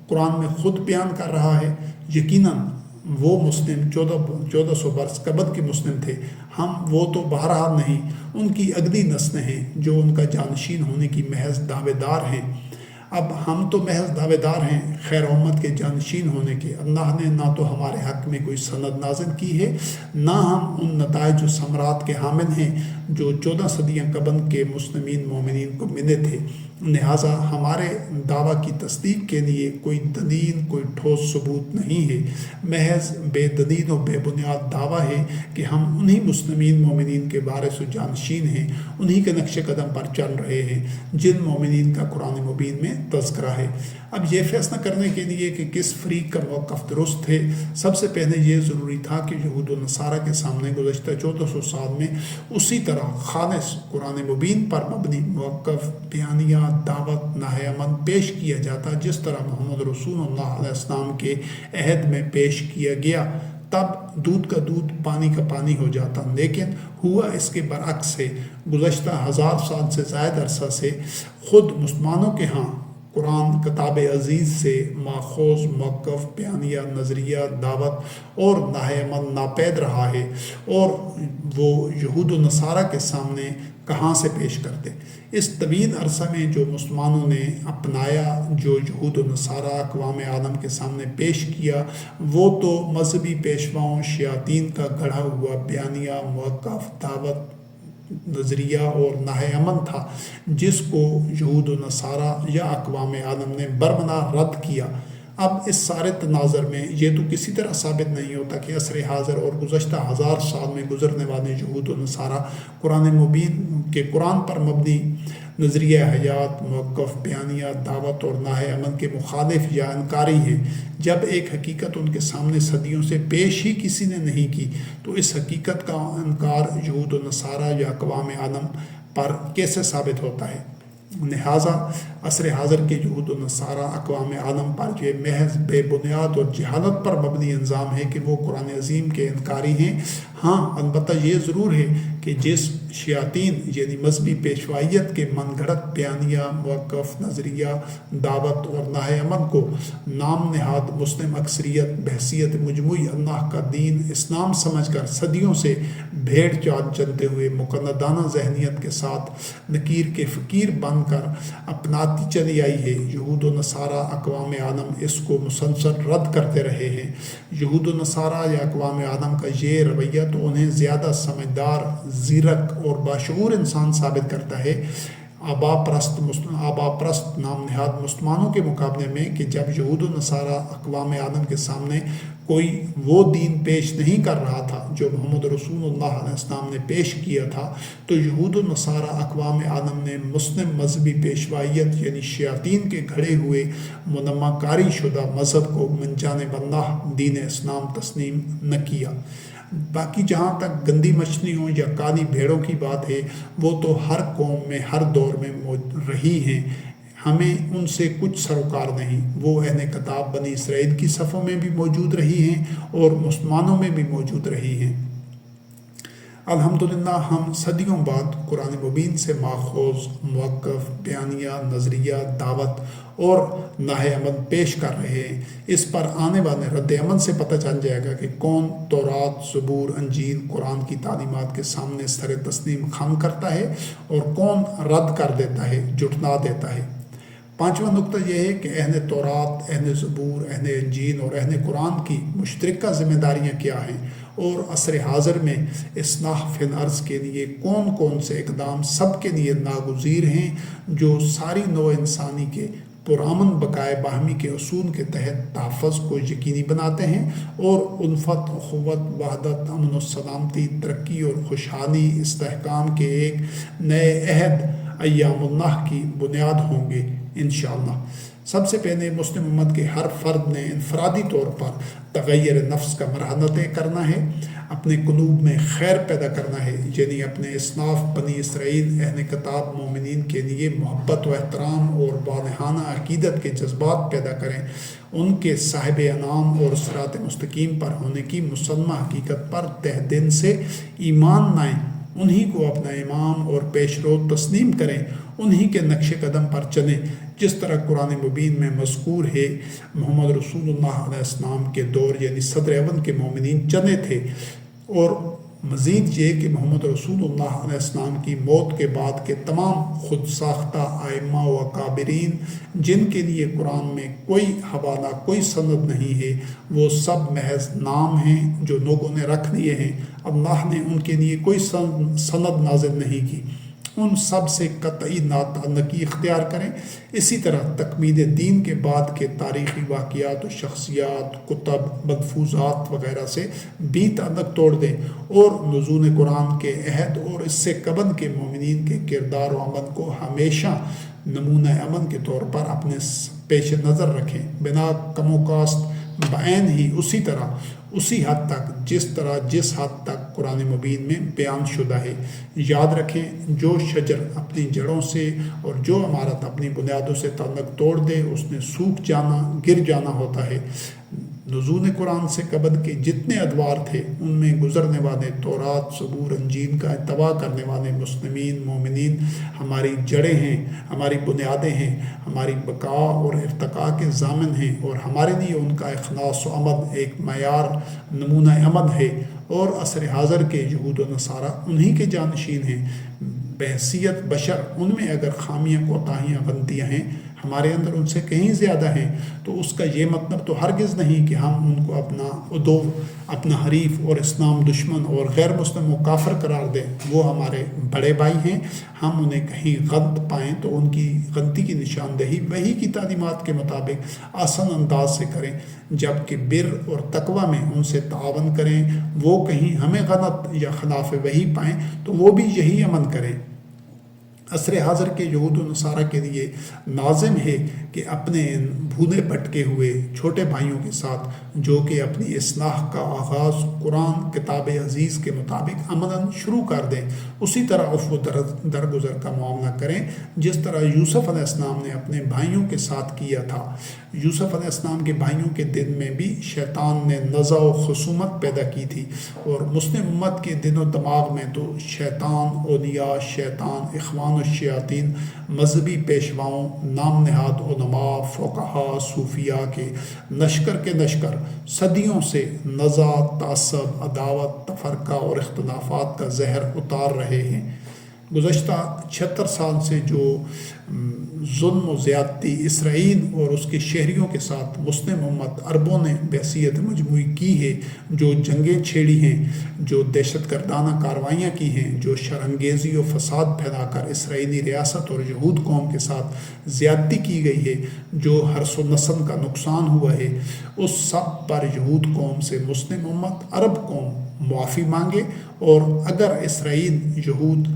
قرآن میں خود بیان کر رہا ہے؟ یقیناً وہ مسلم 1400 برس قبل کے مسلم تھے، ہم وہ تو بہرحال نہیں، ان کی اگلی نسلیں ہیں جو ان کا جانشین ہونے کی محض دعوے دار ہیں۔ اب ہم تو محض دعوے دار ہیں خیر امت کے جانشین ہونے کے۔ اللہ نے نہ تو ہمارے حق میں کوئی سند نازل کی ہے، نہ ہم ان نتائج و ثمرات کے حامل ہیں جو 14 صدیاں قبل کے مسلمین مومنین کو ملے تھے۔ لہٰذا ہمارے دعویٰ کی تصدیق کے لیے کوئی دلیل، کوئی ٹھوس ثبوت نہیں ہے، محض بے دلیل و بے بنیاد دعویٰ ہے کہ ہم انہی مسلمین مومنین کے وارث و جانشین ہیں، انہی کے نقش قدم پر چل رہے ہیں جن مومنین کا قرآن مبین میں تذکرہ ہے۔ اب یہ فیصلہ کرنے کے لیے کہ کس فریق کا موقف درست ہے، سب سے پہلے یہ ضروری تھا کہ یہود و نصارہ کے سامنے گزشتہ 1400 سال میں اسی طرح خالص قرآن مبین پر مبنی موقف، بیانیہ، دعوت، نہی امن پیش کیا جاتا جس طرح محمد رسول اللہ علیہ السلام کے عہد میں پیش کیا گیا۔ تب دودھ کا دودھ، پانی کا پانی ہو جاتا، لیکن ہوا اس کے برعکس ہے۔ گزشتہ 1000 سال سے زائد عرصہ سے خود مسلمانوں کے ہاں قرآن کتاب عزیز سے ماخوذ موقف، بیانیہ، نظریہ، دعوت اور نہی امن ناپید رہا ہے، اور وہ یہود و نصارہ کے سامنے کہاں سے پیش کرتے؟ اس طویل عرصہ میں جو مسلمانوں نے اپنایا، جو یہود و نصارہ اقوام عالم کے سامنے پیش کیا، وہ تو مذہبی پیشواؤں، شیاطین کا گڑھا ہوا بیانیہ، موقف، دعوت، نظریہ اور نہی امن تھا، جس کو یہود و نصارہ یا اقوام عالم نے برمنا رد کیا۔ اب اس سارے تناظر میں یہ تو کسی طرح ثابت نہیں ہوتا کہ عصر حاضر اور گزشتہ 1000 سال میں گزرنے والے یہود و نصارہ قرآن مبین کے قرآن پر مبنی نظریہ حیات، موقف، بیانیہ، دعوت اور ناہ امن کے مخالف یا انکاری ہیں۔ جب ایک حقیقت ان کے سامنے صدیوں سے پیش ہی کسی نے نہیں کی تو اس حقیقت کا انکار یہود و نصارہ یا اقوام عالم پر کیسے ثابت ہوتا ہے؟ لہٰذا عصر حاضر کے یہود و نصارہ اقوام عالم پر یہ محض بے بنیاد اور جہالت پر مبنی الزام ہے کہ وہ قرآن عظیم کے انکاری ہیں۔ ہاں، البتہ یہ ضرور ہے کہ جس شیاطین یعنی مذہبی پیشوائیت کے من گھڑت بیانیہ، موقف، نظریہ، دعوت اور ناہ امن کو نام نہاد مسلم اکثریت بحیثیت مجموعی اللہ کا دین اسلام سمجھ کر صدیوں سے بھیڑ چال چلتے ہوئے مقلدانہ ذہنیت کے ساتھ نکیر کے فقیر بن کر اپناتی چلی آئی ہے، یہود و نصارہ اقوام عالم اس کو مسلسل رد کرتے رہے ہیں۔ یہود و نصارہ یا اقوام عالم کا یہ رویہ تو انہیں زیادہ سمجھدار، زیرک اور باشعور انسان ثابت کرتا ہے آبا پرست نام نہاد مسلمانوں کے مقابلے میں، کہ جب یہود و نصارہ اقوام عالم کے سامنے کوئی وہ دین پیش نہیں کر رہا تھا جو محمد رسول اللہ علیہ السلام نے پیش کیا تھا، تو یہود و نصارہ اقوام عالم نے مسلم مذہبی پیشوائیت یعنی شیاطین کے گھڑے ہوئے منمہ کاری شدہ مذہب کو من جانب اللہ دین اسلام تسلیم نہ کیا۔ باقی جہاں تک گندی مچھلیوں یا کالی بھیڑوں کی بات ہے، وہ تو ہر قوم میں ہر دور میں رہی ہیں، ہمیں ان سے کچھ سروکار نہیں۔ وہ اہل کتاب بنی اسرائیل کی صفوں میں بھی موجود رہی ہیں اور مسلمانوں میں بھی موجود رہی ہیں۔ الحمدللہ ہم صدیوں بعد قرآن مبین سے ماخوذ موقف، بیانیہ، نظریہ، دعوت اور ناہ امن پیش کر رہے ہیں۔ اس پر آنے والے رد عمل سے پتہ چل جائے گا کہ کون تورات، زبور، انجیل، قرآن کی تعلیمات کے سامنے سر تسلیم خم کرتا ہے اور کون رد کر دیتا ہے، جھٹلا دیتا ہے۔ پانچواں نقطہ یہ ہے کہ اہل تورات، اہل زبور، اہل انجیل اور اہل قرآن کی مشترکہ ذمہ داریاں کیا ہیں، اور عصر حاضر میں اصلاح فی الارض کے لیے کون کون سے اقدام سب کے لیے ناگزیر ہیں، جو ساری نوع انسانی کے پرامن بقائے باہمی کے اصول کے تحت تحفظ کو یقینی بناتے ہیں اور الفت، اخوت، وحدت، امن و سلامتی، ترقی اور خوشحالی، استحکام کے ایک نئے عہد ایام اللہ کی بنیاد ہوں گے انشاءاللہ۔ سب سے پہلے مسلم امت کے ہر فرد نے انفرادی طور پر تغیر نفس کا مرحلہ طے کرنا ہے، اپنے قلوب میں خیر پیدا کرنا ہے، یعنی اپنے اسلاف بنی اسرائیل اہل کتاب مومنین کے لیے محبت و احترام اور والہانہ عقیدت کے جذبات پیدا کریں، ان کے صاحب انعام اور صراط مستقیم پر ہونے کی مسلمہ حقیقت پر تہ دل سے ایمان لائیں، انہی کو اپنا امام اور پیشرو تسلیم کریں، انہی کے نقش قدم پر چلیں، جس طرح قرآن مبین میں مذکور ہے محمد رسول اللہ علیہ السلام کے دور یعنی صدر اول کے مومنین چلے تھے، اور مزید یہ کہ محمد رسول اللہ علیہ السلام کی موت کے بعد کے تمام خود ساختہ ائمہ و اکابرین جن کے لیے قرآن میں کوئی حوالہ، کوئی سند نہیں ہے، وہ سب محض نام ہیں جو لوگوں نے رکھ لیے ہیں، اللہ نے ان کے لیے کوئی سند نازل نہیں کی، ان سب سے قطعی ناتعلقی اختیار کریں۔ اسی طرح تکمیل دین کے بعد کے تاریخی واقعات و شخصیات، کتب، ملفوظات وغیرہ سے بھی تعلق توڑ دیں، اور نزول قرآن کے عہد اور اس سے قبل کے مومنین کے کردار و عمل کو ہمیشہ نمونہ امن کے طور پر اپنے پیش نظر رکھیں، بنا کم و کاست بعین ہی اسی طرح، اسی حد تک جس حد تک قرآن مبین میں بیان شدہ ہے۔ یاد رکھیں، جو شجر اپنی جڑوں سے اور جو عمارت اپنی بنیادوں سے تعلق توڑ دے اس نے سوکھ جانا، گر جانا ہوتا ہے۔ نزول قرآن سے قبل کے جتنے ادوار تھے ان میں گزرنے والے تورات، زبور، انجیل کا اتباع کرنے والے مسلمین، مومنین ہماری جڑیں ہیں، ہماری بنیادیں ہیں، ہماری بقا اور ارتقاء کے ضامن ہیں، اور ہمارے لیے ان کا اخلاص و عمل ایک معیار، نمونہ عمل ہے، اور عصر حاضر کے یہود و نصارہ انہی کے جانشین ہیں۔ بحیثیت بشر ان میں اگر خامیاں کوتاہیاں غلطیاں ہیں ہمارے اندر ان سے کہیں زیادہ ہیں، تو اس کا یہ مطلب تو ہرگز نہیں کہ ہم ان کو اپنا عدو، اپنا حریف اور اسلام دشمن اور غیر مسلم و کافر قرار دیں۔ وہ ہمارے بڑے بھائی ہیں، ہم انہیں کہیں غلط پائیں تو ان کی غلطی کی نشاندہی وحی کی تعلیمات کے مطابق آسان انداز سے کریں، جبکہ بر اور تقوی میں ان سے تعاون کریں۔ وہ کہیں ہمیں غلط یا خلاف وحی پائیں تو وہ بھی یہی عمل کریں۔ عصر حاضر کے یہود و نصارہ کے لیے لازم ہے کہ اپنے بھولے بھٹکے ہوئے چھوٹے بھائیوں کے ساتھ، جو کہ اپنی اصلاح کا آغاز قرآن کتاب عزیز کے مطابق عملاً شروع کر دیں، اسی طرح عفو درگزر کا معاملہ کریں جس طرح یوسف علیہ السلام نے اپنے بھائیوں کے ساتھ کیا تھا۔ یوسف علیہ السلام کے بھائیوں کے دل میں بھی شیطان نے نزع و خصومت پیدا کی تھی، اور مسلم امت کے دل و دماغ میں تو شیطان، اولیاء شیطان، اخوان الشیاطین، مذہبی پیشواؤں، نام نہاد علماء، فقہاء، صوفیاء کے لشکر کے لشکر صدیوں سے نزع، تعصب، عداوت، تفرقہ اور اختلافات کا زہر اتار رہے ہیں۔ گزشتہ 76 سال سے جو ظلم و زیادتی اسرائیل اور اس کے شہریوں کے ساتھ مسلم امت عربوں نے بحیثیت مجموعی کی ہے، جو جنگیں چھیڑی ہیں، جو دہشت گردانہ کارروائیاں کی ہیں، جو شرانگیزی و فساد پھیلا کر اسرائیلی ریاست اور یہود قوم کے ساتھ زیادتی کی گئی ہے، جو حرث و نسل کا نقصان ہوا ہے، اس سب پر یہود قوم سے مسلم امت عرب قوم معافی مانگے، اور اگر اسرائیل یہود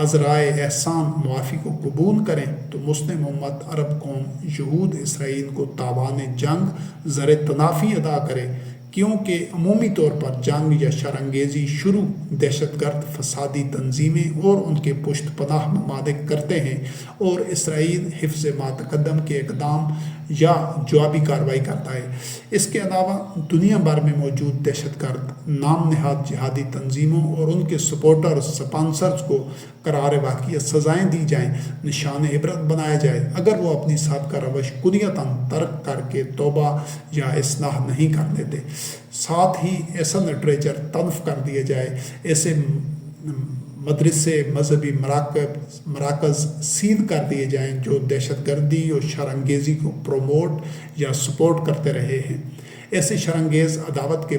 عذرائے احسان معافی کو قبول کریں تو مسلم امت عرب قوم یہود اسرائیل کو تاوان جنگ زر تنافی ادا کرے، کیونکہ عمومی طور پر جنگ یا شرانگیزی شروع دہشت گرد فسادی تنظیمیں اور ان کے پشت پناہ ممالک کرتے ہیں، اور اسرائیل حفظ ما تقدم کے اقدام یا جوابی کارروائی کرتا ہے۔ اس کے علاوہ دنیا بھر میں موجود دہشت گرد نام نہاد جہادی تنظیموں اور ان کے سپورٹر سپانسرز کو قرار واقعیت سزائیں دی جائیں، نشان عبرت بنایا جائے اگر وہ اپنی سابقہ روش کلیتاً ترک کر کے توبہ یا اصلاح نہیں کر لیتے۔ ساتھ ہی ایسا لٹریچر تلف کر دیا جائے، ایسے مدرسے، مذہبی مراکز سیل کر دیے جائیں جو دہشت گردی اور شرانگیزی کو پروموٹ یا سپورٹ کرتے رہے ہیں۔ ایسے شرانگیز عداوت کے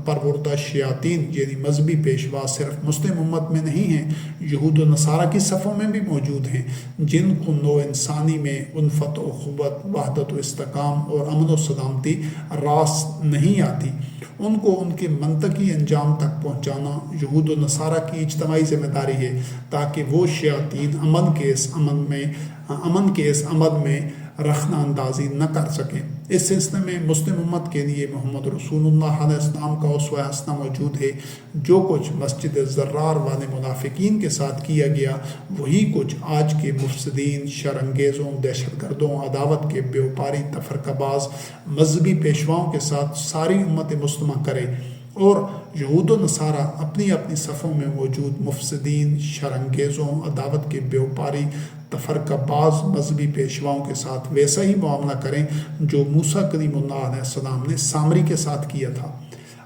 پروردہ شیاطین یعنی مذہبی پیشوا صرف مسلم امت میں نہیں ہیں، یہود و نصارہ کی صفوں میں بھی موجود ہیں، جن کو نوع انسانی میں الفت و اخوت، وحدت و استحکام اور امن و سلامتی راس نہیں آتی۔ ان کو ان کے منطقی انجام تک پہنچانا یہود و نصارہ کی اجتماعی ذمہ داری ہے، تاکہ وہ شیاطین امن کے اس عمل میں رخنہ اندازی نہ کر سکیں۔ اس سلسلے میں مسلم امت کے لیے محمد رسول اللہ علیہ السلام کا اسوہ حسنہ موجود ہے۔ جو کچھ مسجد زرار والے منافقین کے ساتھ کیا گیا، وہی کچھ آج کے مفسدین، شرانگیزوں، دہشت گردوں، عداوت کے بیوپاری، تفرقہ باز مذہبی پیشواؤں کے ساتھ ساری امت مسلمہ کرے، اور یہود و نصارہ اپنی اپنی صفوں میں موجود مفسدین، شرانگیزوں، عداوت کے بیوپاری، تفرقہ باز مذہبی پیشواؤں کے ساتھ ویسا ہی معاملہ کریں جو موسیٰ کلیم اللہ علیہ السلام نے سامری کے ساتھ کیا تھا۔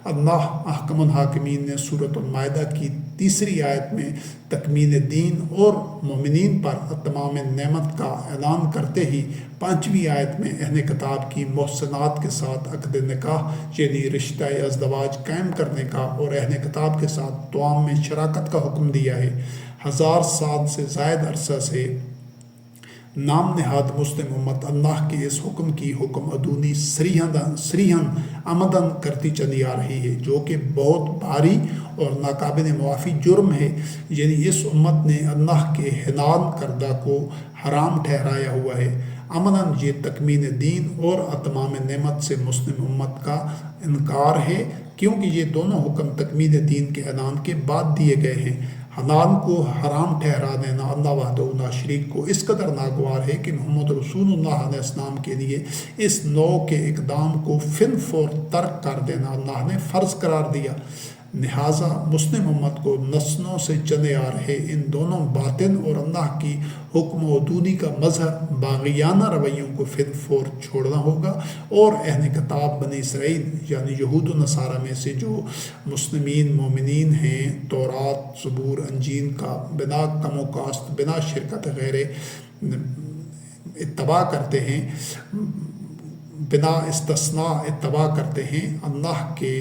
اللہ احکم الحاکمین نے سورۃ المائدہ کی 3 آیت میں تکمیل دین اور مومنین پر تمام نعمت کا اعلان کرتے ہی 5ویں آیت میں اہل کتاب کی محسنات کے ساتھ عقد نکاح یعنی رشتہ ازدواج قائم کرنے کا اور اہل کتاب کے ساتھ طعام میں شراکت کا حکم دیا ہے۔ 1000 سال سے زائد عرصہ سے نام نہاد مسلم امت اللہ کے اس حکم کی حکم ادونی سریحاً عمداً کرتی چلی آ رہی ہے، جو کہ بہت بھاری اور ناقابل معافی جرم ہے۔ یعنی اس امت نے اللہ کے حلال کردہ کو حرام ٹھہرایا ہوا ہے۔ عملاً یہ تکمیل دین اور اتمام نعمت سے مسلم امت کا انکار ہے، کیونکہ یہ دونوں حکم تکمیل دین کے اعلان کے بعد دیے گئے ہیں۔ حلال کو حرام ٹھہرا دینا اللہ وحدہ لا شریک کو اس قدر ناگوار ہے کہ محمد رسول اللہ علیہ السلام کے لیے اس نوع کے اقدام کو فن فور ترک کر دینا اللہ نے فرض قرار دیا۔ لہٰذا مسلم امت کو نسلوں سے چلے آ رہے ان دونوں باطن اور اللہ کی حکم و دونی کا مظہر باغیانہ رویوں کو فر فور چھوڑنا ہوگا، اور اہل کتاب بنی اسرائیل یعنی یہود و نصارہ میں سے جو مسلمین مومنین ہیں، تورات، زبور، انجیل کا بنا کم و کاست، بنا شرکت غیر اتباع کرتے ہیں، بنا استثناء اتباع کرتے ہیں، اللہ کے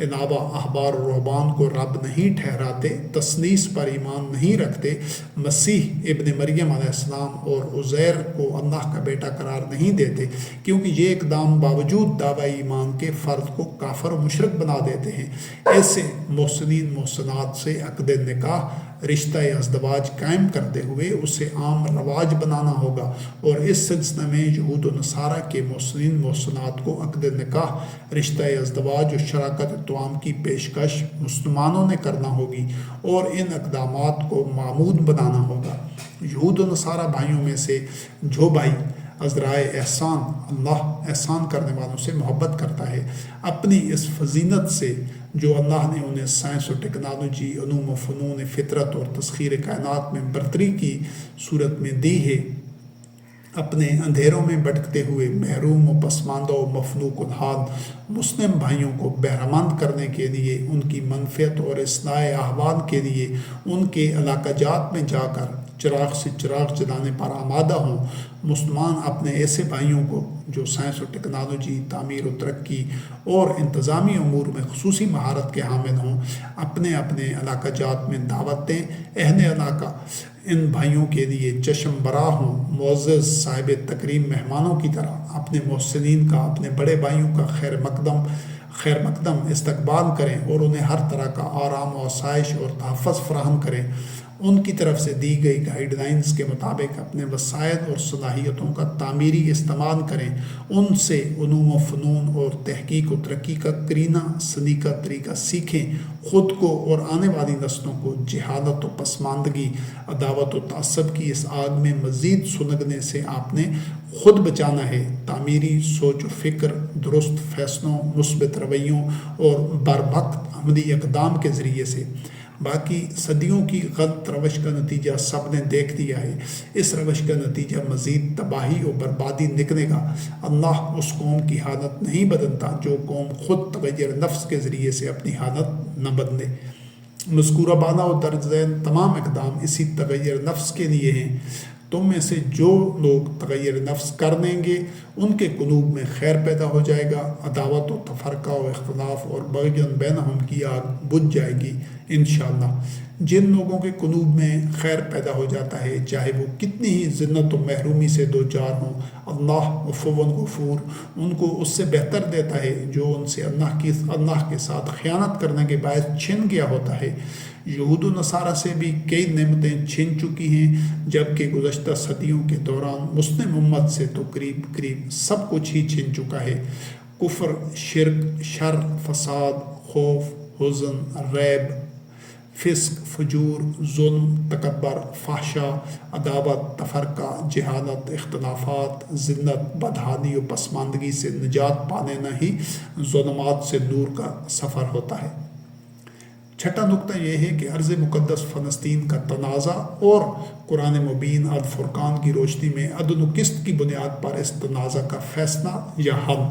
علاوہ احبار و رہبان کو رب نہیں ٹھہراتے، تثلیث پر ایمان نہیں رکھتے، مسیح ابن مریم علیہ السلام اور عزیر کو اللہ کا بیٹا قرار نہیں دیتے، کیونکہ یہ اقدام باوجود دعوی ایمان کے فرد کو کافر و مشرک بنا دیتے ہیں۔ ایسے محسنین محسنات سے عقد نکاح، رشتہ ازدواج قائم کرتے ہوئے اسے عام رواج بنانا ہوگا، اور اس سلسلے میں یہود و نصارہ کے محسنین محسنات کو عقد نکاح، رشتہ ازدواج اور شراکت توام کی پیشکش مسلمانوں نے کرنا ہوگی، اور ان اقدامات کو معمول بنانا ہوگا۔ یہود و نصارہ بھائیوں میں سے جو بھائی عذرائے احسان، اللہ احسان کرنے والوں سے محبت کرتا ہے، اپنی اس فضیلت سے جو اللہ نے انہیں سائنس و ٹیکنالوجی، علوم و فنون، فطرت اور تسخیر کائنات میں برتری کی صورت میں دی ہے، اپنے اندھیروں میں بھٹکتے ہوئے محروم و پسماندہ و مفلوق الحال مسلم بھائیوں کو بہرمند کرنے کے لیے، ان کی منفعت اور اصلاح احوال کے لیے ان کے علاقہ جات میں جا کر چراغ سے چراغ جلانے پر آمادہ ہوں۔ مسلمان اپنے ایسے بھائیوں کو جو سائنس و ٹیکنالوجی، تعمیر و ترقی اور انتظامی امور میں خصوصی مہارت کے حامل ہوں، اپنے اپنے علاقہ جات میں دعوت دیں۔ اہل علاقہ ان بھائیوں کے لیے چشم برا ہوں، معزز صاحب تکریم مہمانوں کی طرح اپنے محسنین کا، اپنے بڑے بھائیوں کا خیر مقدم استقبال کریں، اور انہیں ہر طرح کا آرام و آسائش اور تحفظ فراہم کریں۔ ان کی طرف سے دی گئی گائیڈ لائنز کے مطابق اپنے وسائل اور صلاحیتوں کا تعمیری استعمال کریں، ان سے علوم و فنون اور تحقیق و ترقی کا کرینہ سلیقہ طریقہ سیکھیں۔ خود کو اور آنے والی نسلوں کو جہالت و پسماندگی، عداوت و تعصب کی اس آگ میں مزید سلگنے سے آپ نے خود بچانا ہے۔ تعمیری سوچ و فکر، درست فیصلوں، مثبت رویوں اور بروقت عملی اقدام کے ذریعے سے۔ باقی صدیوں کی غلط روش کا نتیجہ سب نے دیکھ لیا ہے، اس روش کا نتیجہ مزید تباہی و بربادی نکلے گا۔ اللہ اس قوم کی حالت نہیں بدلتا جو قوم خود تغیر نفس کے ذریعے سے اپنی حالت نہ بدلے۔ مذکورہ بالا و درج ذیل تمام اقدام اسی تغیر نفس کے لیے ہیں۔ تم میں سے جو لوگ تغیر نفس کر لیں گے ان کے قلوب میں خیر پیدا ہو جائے گا، عداوت و تفرقہ و اختلاف اور بغی بینہم کی آگ بجھ جائے گی انشاءاللہ۔ جن لوگوں کے قلوب میں خیر پیدا ہو جاتا ہے، چاہے وہ کتنی ہی ذلت و محرومی سے دوچار ہوں، اللہ عفو غفور ان کو اس سے بہتر دیتا ہے جو ان سے اللہ کے ساتھ خیانت کرنے کے باعث چھن گیا ہوتا ہے۔ یہود و نصارہ سے بھی کئی نعمتیں چھن چکی ہیں، جبکہ گزشتہ صدیوں کے دوران مسلم امت سے تو قریب سب کچھ ہی چھن چکا ہے۔ کفر، شرک، شر، فساد، خوف، حزن، ریب، فسق، فجور، ظلم، تکبر، فحشا، عداوت، تفرقہ، جہالت، اختلافات، ذلت، بدحالی و پسماندگی سے نجات پا لینا ہی ظلمات سے دور کا سفر ہوتا ہے۔ چھٹا نقطہ یہ ہے کہ ارض مقدس فلسطین کا تنازع اور قرآن مبین الفرقان کی روشنی میں عدل و قسط کی بنیاد پر اس تنازع کا فیصلہ یا حل۔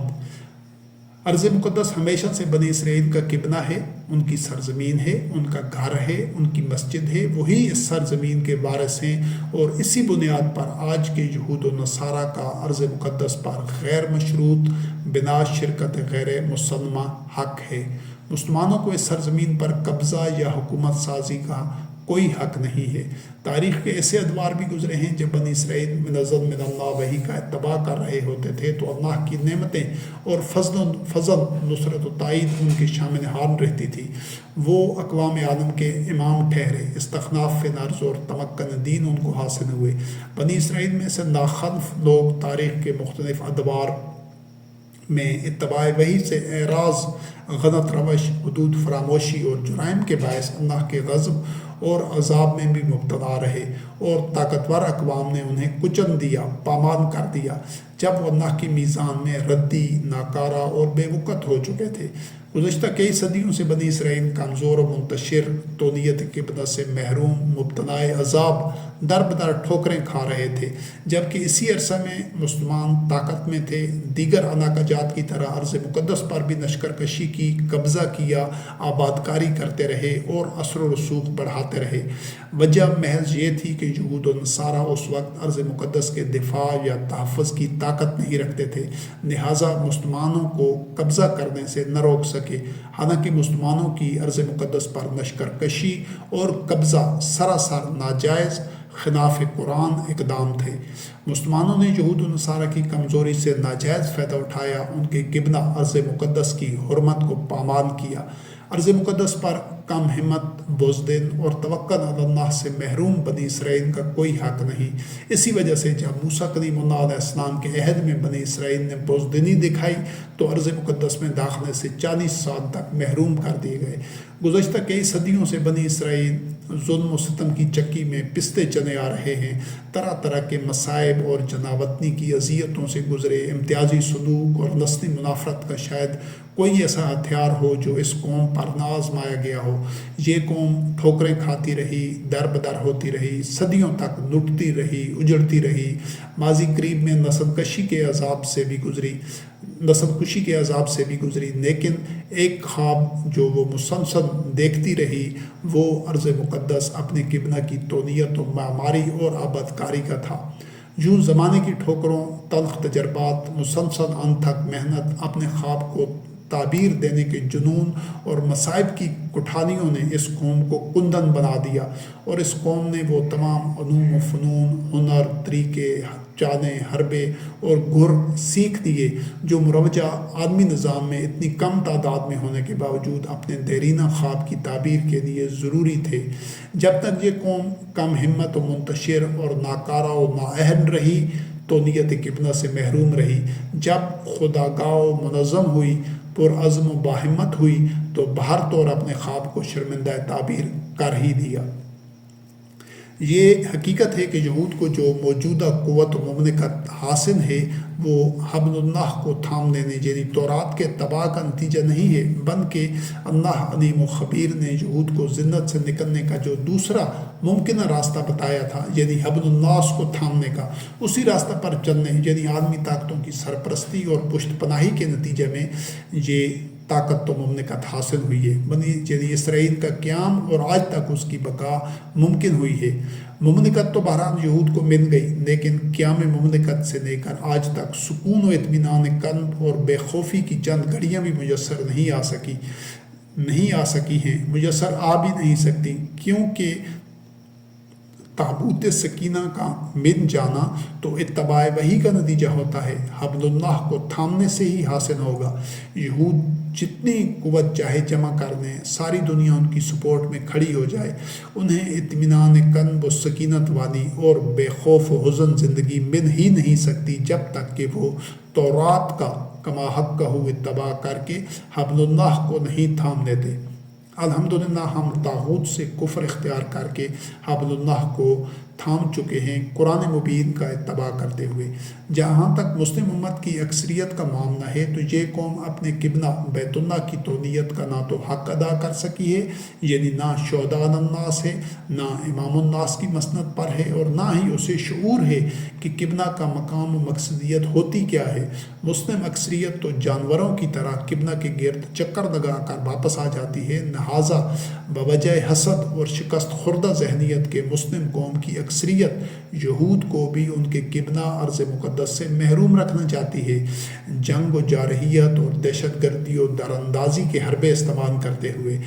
ارض مقدس ہمیشہ سے بنی اسرائیل کا کبنا ہے، ان کی سرزمین ہے، ان کا گھر ہے، ان کی مسجد ہے، وہی اس سرزمین کے وارث ہیں، اور اسی بنیاد پر آج کے یہود و نصارہ کا ارض مقدس پر غیر مشروط بنا شرکت غیر مسلمہ حق ہے۔ مسلمانوں کو اس سرزمین پر قبضہ یا حکومت سازی کا کوئی حق نہیں ہے۔ تاریخ کے ایسے ادوار بھی گزرے ہیں جب بنی اسرائیل منزل من اللہ وحی کا اتباع کر رہے ہوتے تھے تو اللہ کی نعمتیں اور فضل، نصرت و تائید ان کے شامل حال رہتی تھی۔ وہ اقوام عالم کے امام ٹھہرے، استخلاف فی الارض اور تمکن دین ان کو حاصل ہوئے۔ بنی اسرائیل میں سے ناخلف لوگ تاریخ کے مختلف ادوار میں اتباع وحی سے اعراض، غلط روش، حدود فراموشی اور جرائم کے باعث اللہ کے غضب اور عذاب میں بھی مبتلا رہے، اور طاقتور اقوام نے انہیں کچل دیا، پامال کر دیا، جب وہ اللہ کی میزان میں ردی، ناکارہ اور بے وقت ہو چکے تھے۔ گزشتہ کئی صدیوں سے بنی اسرائیل کمزور و منتشر تونیت قبلہ سے محروم، مبتلا عذاب در بدر ٹھوکریں کھا رہے تھے، جبکہ اسی عرصہ میں مسلمان طاقت میں تھے۔ دیگر علاقہ جات کی طرح ارض مقدس پر بھی لشکرکشی کی، قبضہ کیا، آباد کاری کرتے رہے اور اثر و رسوخ بڑھاتے رہے۔ وجہ محض یہ تھی کہ یہود و نصارہ اس وقت ارض مقدس کے دفاع یا تحفظ کی طاقت نہیں رکھتے تھے، لہٰذا مسلمانوں کو قبضہ کرنے سے نہ روک سکے۔ حالانکہ مسلمانوں کی ارض مقدس پر لشکرکشی اور قبضہ سراسر ناجائز، خلاف قرآن اقدام تھے۔ مسلمانوں نے یہود و نصارہ کی کمزوری سے ناجائز فائدہ اٹھایا، ان کے قبلہ ارض مقدس کی حرمت کو پامال کیا۔ ارض مقدس پر کم ہمت، بزدل اور توکل علی اللہ سے محروم بنی اسرائیل کا کوئی حق نہیں۔ اسی وجہ سے جب موسیٰ کلیم اللہ علیہ السلام کے عہد میں بنی اسرائیل نے بزدلی دکھائی تو ارض مقدس میں داخلے سے 40 سال تک محروم کر دیے گئے۔ گزشتہ کئی صدیوں سے بنی اسرائیل ظلم و ستم کی چکی میں پستے چلے آ رہے ہیں، طرح طرح کے مصائب اور جناوطنی کی اذیتوں سے گزرے۔ امتیازی سلوک اور نسلی منافرت کا شاید کوئی ایسا ہتھیار ہو جو اس قوم پر نہ آزمایا گیا ہو۔ یہ قوم ٹھوکریں کھاتی رہی، در بدر ہوتی رہی، صدیوں تک لٹتی رہی، اجڑتی رہی، ماضی قریب میں نسل کشی کے عذاب سے بھی گزری، لیکن ایک خواب جو وہ مسلسل دیکھتی رہی وہ ارض مقدس اپنے قبلہ کی تونیت و معماری اور آبادکاری کا تھا۔ یوں زمانے کی ٹھوکروں، تلخ تجربات، مسلسل انتھک محنت، اپنے خواب کو تعبیر دینے کے جنون اور مصائب کی کٹھانیوں نے اس قوم کو کندن بنا دیا، اور اس قوم نے وہ تمام علوم و فنون، ہنر، طریقے، چالیں، حربے اور گر سیکھ لیے جو مروجہ عالمی نظام میں اتنی کم تعداد میں ہونے کے باوجود اپنے دیرینہ خواب کی تعبیر کے لیے ضروری تھے۔ جب تک یہ قوم کم ہمت و منتشر اور ناکارہ و نااہل رہی تو نیت قبلہ سے محروم رہی۔ جب خودآگاہ و منظم ہوئی، پرعزم و باہمت ہوئی تو بہر طور اپنے خواب کو شرمندہ تعبیر کر ہی دیا۔ یہ حقیقت ہے کہ یہود کو جو موجودہ قوت و مملکت حاصل ہے وہ حبل اللہ کو تھام لینے یعنی تورات کے اتباع کا نتیجہ نہیں ہے، بلکہ اللہ علیم و خبیر نے یہود کو ذلت سے نکلنے کا جو دوسرا ممکنہ راستہ بتایا تھا یعنی حبل اللہ کو تھامنے کا، اسی راستہ پر چلنے یعنی عالمی طاقتوں کی سرپرستی اور پشت پناہی کے نتیجے میں یہ طاقت و مملکت حاصل ہوئی ہے، یعنی اسرائیل کا قیام اور آج تک اس کی بقا ممکن ہوئی ہے۔ مملکت تو بہرحال یہود کو مل گئی، لیکن قیام مملکت سے لے کر آج تک سکون و اطمینان قلب اور بے خوفی کی چند گھڑیاں بھی میسر نہیں آ سکی ہیں، میسر آ بھی نہیں سکتی، کیونکہ تابوت سکینہ کا مل جانا تو اتباع وحی کا نتیجہ ہوتا ہے، حبل اللہ کو تھامنے سے ہی حاصل ہوگا۔ یہود جتنی قوت چاہے جمع کر لیں، ساری دنیا ان کی سپورٹ میں کھڑی ہو جائے، انہیں اطمینان قلب و سکینت والی اور بے خوف و حزن زندگی مل ہی نہیں سکتی جب تک کہ وہ تورات کا کما حق کا اتباع کر کے حبل اللہ کو نہیں تھام لیتے۔ الحمدللہ ہم طاغوت سے کفر اختیار کر کے حبل اللہ کو تھام چکے ہیں، قرآن مبین کا اتباع کرتے ہوئے۔ جہاں تک مسلم امت کی اکثریت کا معاملہ ہے تو یہ قوم اپنے قبلہ بیت اللہ کی تونیت کا نہ تو حق ادا کر سکی ہے، یعنی نہ شہداء الناس ہے، نہ امام الناس کی مسند پر ہے، اور نہ ہی اسے شعور ہے کہ قبلہ کا مقام و مقصدیت ہوتی کیا ہے۔ مسلم اکثریت تو جانوروں کی طرح قبلہ کے گرد چکر لگا کر واپس آ جاتی ہے، لہٰذا بوجہ حسد اور شکست خوردہ ذہنیت کے مسلم قوم کی اکثریت یہود کو بھی ان کے قبلہ ارض مقدس سے محروم رکھنا چاہتی ہے، جنگ و جارحیت اور دہشت گردی و دراندازی کے حربے استعمال کرتے ہوئے۔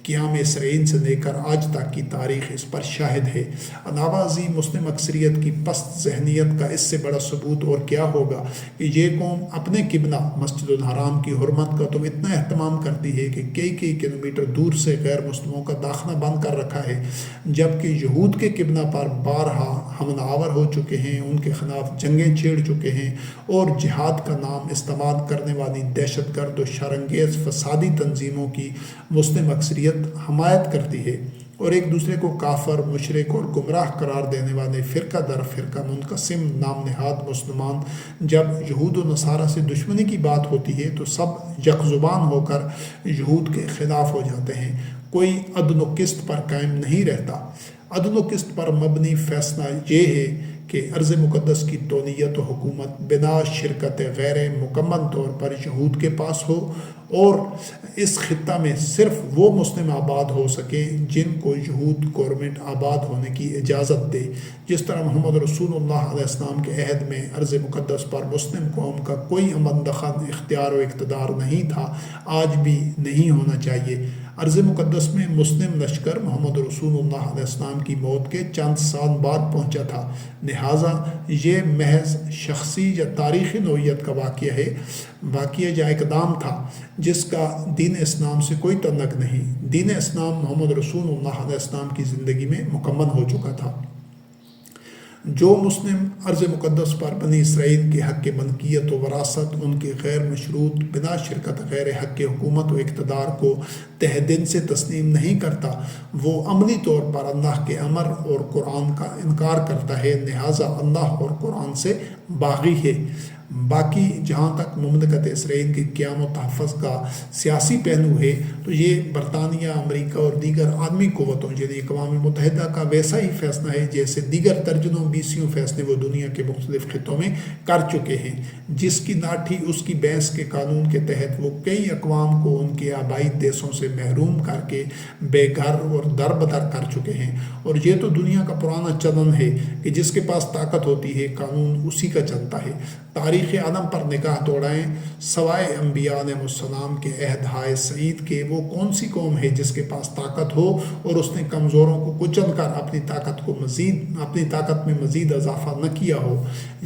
قیام اسرائیل سے لے کر آج تک کی تاریخ اس پر شاہد ہے۔ علاوہ ازیں مسلم اکثریت کی پست ذہنیت کا اس سے بڑا ثبوت اور کیا ہوگا کہ یہ قوم اپنے قبلہ مسجد الحرام کی حرمت کا تو اتنا اہتمام کرتی ہے کہ کئی کلومیٹر دور سے غیر مسلموں کا داخلہ بند کر رکھا ہے، جبکہ یہود کے قبلہ پر بارہا حملہ آور ہو چکے ہیں، ان کے خلاف جنگیں چھیڑ چکے ہیں، اور جہاد کا نام استعمال کرنے والی دہشت گرد و شرانگیز فسادی تنظیموں کی مسلم اکثریت حمایت کرتی ہے۔ اور ایک دوسرے کو کافر، مشرک اور گمراہ قرار دینے والے فرقہ در فرقہ منقسم نام نہاد مسلمان جب یہود و نصارہ سے دشمنی کی بات ہوتی ہے تو سب یک زبان ہو کر یہود کے خلاف ہو جاتے ہیں۔ کوئی عدل و قسط پر قائم نہیں رہتا۔ عدل و قسط پر مبنی فیصلہ یہ ہے کہ ارض مقدس کی تونیت و حکومت بنا شرکت غیر مکمل طور پر یہود کے پاس ہو اور اس خطہ میں صرف وہ مسلم آباد ہو سکیں جن کو یہود گورنمنٹ آباد ہونے کی اجازت دے۔ جس طرح محمد رسول اللہ علیہ السلام کے عہد میں ارض مقدس پر مسلم قوم کا کوئی امن دخل، اختیار و اقتدار نہیں تھا، آج بھی نہیں ہونا چاہیے۔ ارض مقدس میں مسلم لشکر محمد رسول اللہ علیہ السلام کی موت کے چند سال بعد پہنچا تھا، لہٰذا یہ محض شخصی یا تاریخی نوعیت کا واقعہ یا اقدام تھا جس کا دین اسلام سے کوئی تعلق نہیں۔ دین اسلام محمد رسول اللہ علیہ السلام کی زندگی میں مکمل ہو چکا تھا۔ جو مسلم ارض مقدس پر بنی اسرائیل کے حق ملکیت و وراثت، ان کے غیر مشروط بنا شرکت غیر حق حکومت و اقتدار کو تہ دل سے تسلیم نہیں کرتا، وہ عملی طور پر اللہ کے امر اور قرآن کا انکار کرتا ہے، لہٰذا اللہ اور قرآن سے باغی ہے۔ باقی جہاں تک مملکت اسرائیل کے قیام و تحفظ کا سیاسی پہلو ہے تو یہ برطانیہ، امریکہ اور دیگر عالمی قوتوں یعنی اقوام متحدہ کا ویسا ہی فیصلہ ہے جیسے دیگر درجنوں بیسیوں فیصلے وہ دنیا کے مختلف خطوں میں کر چکے ہیں۔ جس کی لاٹھی اس کی بھینس کے قانون کے تحت وہ کئی اقوام کو ان کے آبائی دیشوں سے محروم کر کے بے گھر اور در بدر کر چکے ہیں، اور یہ تو دنیا کا پرانا چلن ہے کہ جس کے پاس طاقت ہوتی ہے قانون اسی کا چلتا ہے۔ تاریخ عالم پر نگاہ دوڑائیں، سوائے انبیاء علیہ السلام کے عہد ہائے سعید کے وہ کون سی قوم ہے جس کے پاس طاقت ہو اور اس نے کمزوروں کو کچل کر اپنی طاقت میں مزید اضافہ نہ کیا ہو؟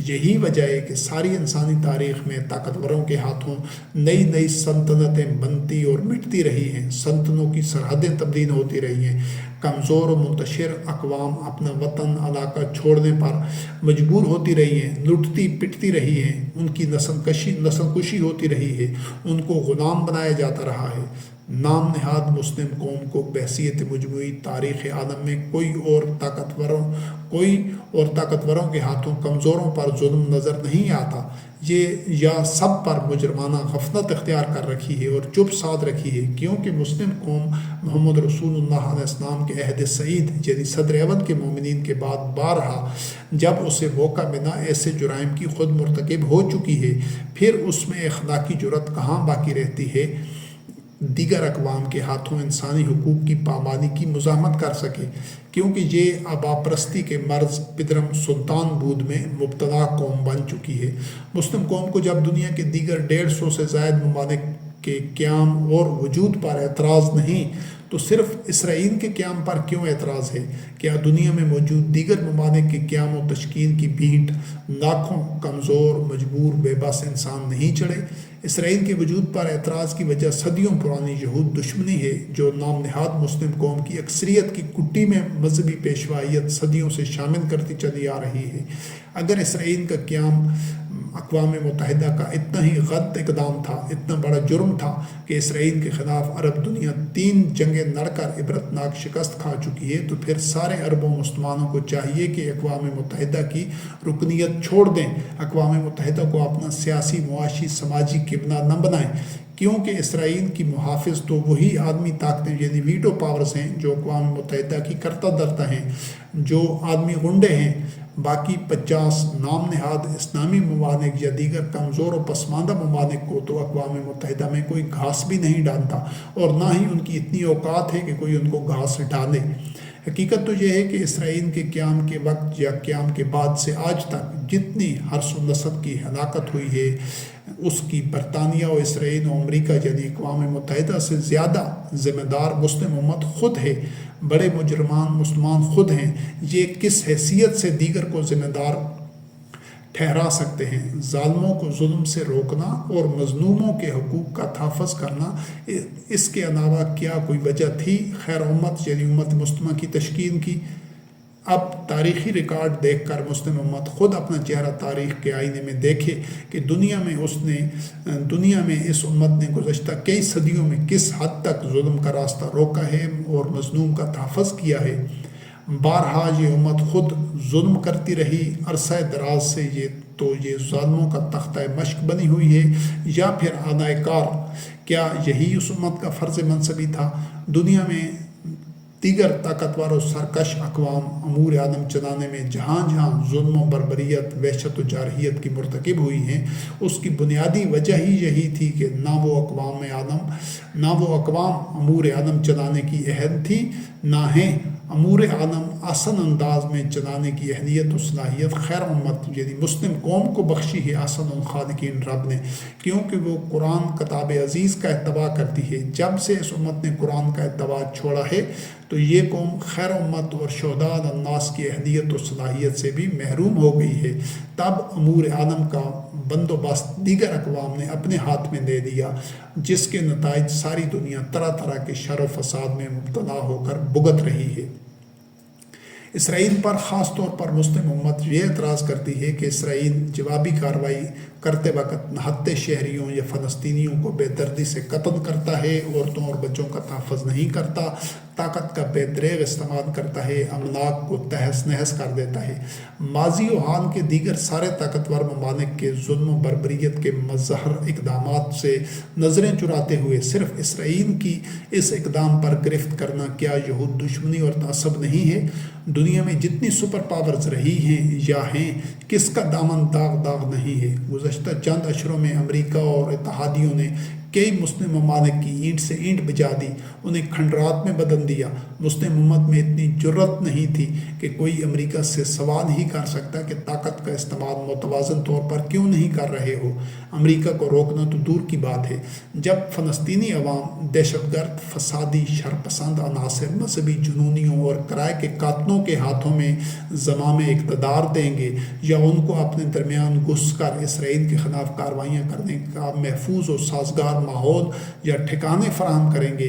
یہی وجہ ہے کہ ساری انسانی تاریخ میں طاقتوروں کے ہاتھوں نئی نئی سلطنتیں بنتی اور مٹتی رہی ہیں، سلطنتوں کی سرحدیں تبدیل ہوتی رہی ہیں، کمزور و منتشر اقوام اپنا وطن علاقہ چھوڑنے پر مجبور ہوتی رہی ہیں، لٹتی پٹتی رہی ہیں، ان کی نسل کشی ہوتی رہی ہے، ان کو غلام بنایا جاتا رہا ہے۔ نام نہاد مسلم قوم کو بحیثیت مجموعی تاریخ عالم میں کوئی اور طاقتوروں کے ہاتھوں کمزوروں پر ظلم نظر نہیں آتا۔ یہ یا سب پر مجرمانہ غفلت اختیار کر رکھی ہے اور چپ سادھ رکھی ہے، کیونکہ مسلم قوم محمد رسول اللہ علیہ السلام کے عہد سعید یعنی صدر اول کے مومنین کے بعد بارہا جب اسے موقع ملا ایسے جرائم کی خود مرتکب ہو چکی ہے، پھر اس میں اخلاقی جرأت کہاں باقی رہتی ہے دیگر اقوام کے ہاتھوں انسانی حقوق کی پامالی کی مزاحمت کر سکے، کیونکہ یہ آبا پرستی کے مرض پدرم سلطان بود میں مبتلا قوم بن چکی ہے۔ مسلم قوم کو جب دنیا کے دیگر 150 سے زائد ممالک کے قیام اور وجود پر اعتراض نہیں تو صرف اسرائیل کے قیام پر کیوں اعتراض ہے؟ کیا دنیا میں موجود دیگر ممالک کے قیام و تشکیل کی بھینٹ لاکھوں کمزور، مجبور، بے بس انسان نہیں چڑھے؟ اسرائیل کے وجود پر اعتراض کی وجہ صدیوں پرانی یہود دشمنی ہے جو نام نہاد مسلم قوم کی اکثریت کی کٹی میں مذہبی پیشوائیت صدیوں سے شامل کرتی چلی آ رہی ہے۔ اگر اسرائیل کا قیام اقوام متحدہ کا اتنا ہی غلط اقدام تھا، اتنا بڑا جرم تھا کہ اسرائیل کے خلاف عرب دنیا 3 جنگیں لڑ کر عبرتناک شکست کھا چکی ہے، تو پھر سارے عربوں مسلمانوں کو چاہیے کہ اقوام متحدہ کی رکنیت چھوڑ دیں، اقوام متحدہ کو اپنا سیاسی، معاشی، سماجی قبلہ نہ بنائیں، کیونکہ اسرائیل کی محافظ تو وہی عالمی طاقتیں یعنی ویٹو پاورز ہیں جو اقوام متحدہ کی کرتا درتا ہیں، جو عالمی غنڈے ہیں۔ باقی 50 نام نہاد اسلامی ممالک یا دیگر کمزور و پسماندہ ممالک کو تو اقوام متحدہ میں کوئی گھاس بھی نہیں ڈالتا، اور نہ ہی ان کی اتنی اوقات ہے کہ کوئی ان کو گھاس ڈالے۔ حقیقت تو یہ ہے کہ اسرائیل کے قیام کے وقت یا قیام کے بعد سے آج تک جتنی حرث و نسل کی ہلاکت ہوئی ہے اس کی برطانیہ و اسرائیل و امریکہ یعنی اقوام متحدہ سے زیادہ ذمہ دار مسلم امت خود ہے، بڑے مجرمان مسلمان خود ہیں۔ یہ کس حیثیت سے دیگر کو ذمہ دار ٹھہرا سکتے ہیں؟ ظالموں کو ظلم سے روکنا اور مظلوموں کے حقوق کا تحفظ کرنا، اس کے علاوہ کیا کوئی وجہ تھی خیر امت یعنی امت مسلمہ کی تشکیل کی؟ اب تاریخی ریکارڈ دیکھ کر مسلم امت خود اپنا چہرہ تاریخ کے آئینے میں دیکھے کہ دنیا میں اس امت نے گزشتہ کئی صدیوں میں کس حد تک ظلم کا راستہ روکا ہے اور مظلوم کا تحفظ کیا ہے۔ بارہا یہ امت خود ظلم کرتی رہی، عرصہ دراز سے یہ ظالموں کا تختہ مشق بنی ہوئی ہے، یا پھر آنائے کار کیا یہی اس امت کا فرض منصبی تھا؟ دنیا میں دیگر طاقتور و سرکش اقوام امور عالم چلانے میں جہاں جہاں ظلم و بربریت، وحشت و جارحیت کی مرتکب ہوئی ہیں، اس کی بنیادی وجہ ہی یہی تھی کہ نہ وہ اقوام امور عالم چلانے کی اہل تھی، نہ ہیں امور عالم آسان انداز میں چلانے کی اہلیت و صلاحیت خیر امت یعنی مسلم قوم کو بخشی ہے احسن الخالقین رب نے، کیونکہ وہ قرآن کتاب عزیز کا اتباع کرتی ہے۔ جب سے اس امت نے قرآن کا اتباع چھوڑا ہے تو یہ قوم خیر امت اور شہداء الناس کی اہلیت و صلاحیت سے بھی محروم ہو گئی ہے۔ تب امور عالم کا بندوبست دیگر اقوام نے اپنے ہاتھ میں لے لیا، جس کے نتائج ساری دنیا طرح طرح کے شر و فساد میں مبتلا ہو کر بھگت رہی ہے۔ اسرائیل پر خاص طور پر مسلم امت یہ اعتراض کرتی ہے کہ اسرائیل جوابی کارروائی کرتے وقت نہتے شہریوں یا فلسطینیوں کو بے دردی سے قتل کرتا ہے، عورتوں اور بچوں کا تحفظ نہیں کرتا، طاقت کا بے دریغ استعمال کرتا ہے، املاک کو تہس نہس کر دیتا ہے۔ ماضی و حال کے دیگر سارے طاقتور ممالک کے ظلم و بربریت کے مظہر اقدامات سے نظریں چراتے ہوئے صرف اسرائیل کی اس اقدام پر گرفت کرنا کیا یہود دشمنی اور تعصب نہیں ہے؟ دنیا میں جتنی سپر پاورز رہی ہیں یا ہیں، کس کا دامن داغ نہیں ہے؟ گزشتہ چند اشروں میں امریکہ اور اتحادیوں نے کئی مسلم ممالک کی اینٹ سے اینٹ بجا دی، انہیں کھنڈرات میں بدل دیا۔ مسلم امت میں اتنی جرت نہیں تھی کہ کوئی امریکہ سے سوال ہی کر سکتا کہ طاقت کا استعمال متوازن طور پر کیوں نہیں کر رہے ہو۔ امریکہ کو روکنا تو دور کی بات ہے، جب فلسطینی عوام دہشت گرد، فسادی، شرپسند عناصر، مذہبی جنونیوں اور کرائے کے قاتلوں کے ہاتھوں میں زمام اقتدار دیں گے یا ان کو اپنے درمیان گھس کر اسرائیل کے خلاف کارروائیاں کرنے کا محفوظ و سازگار ماحول یا ٹھکانے فراہم کریں گے۔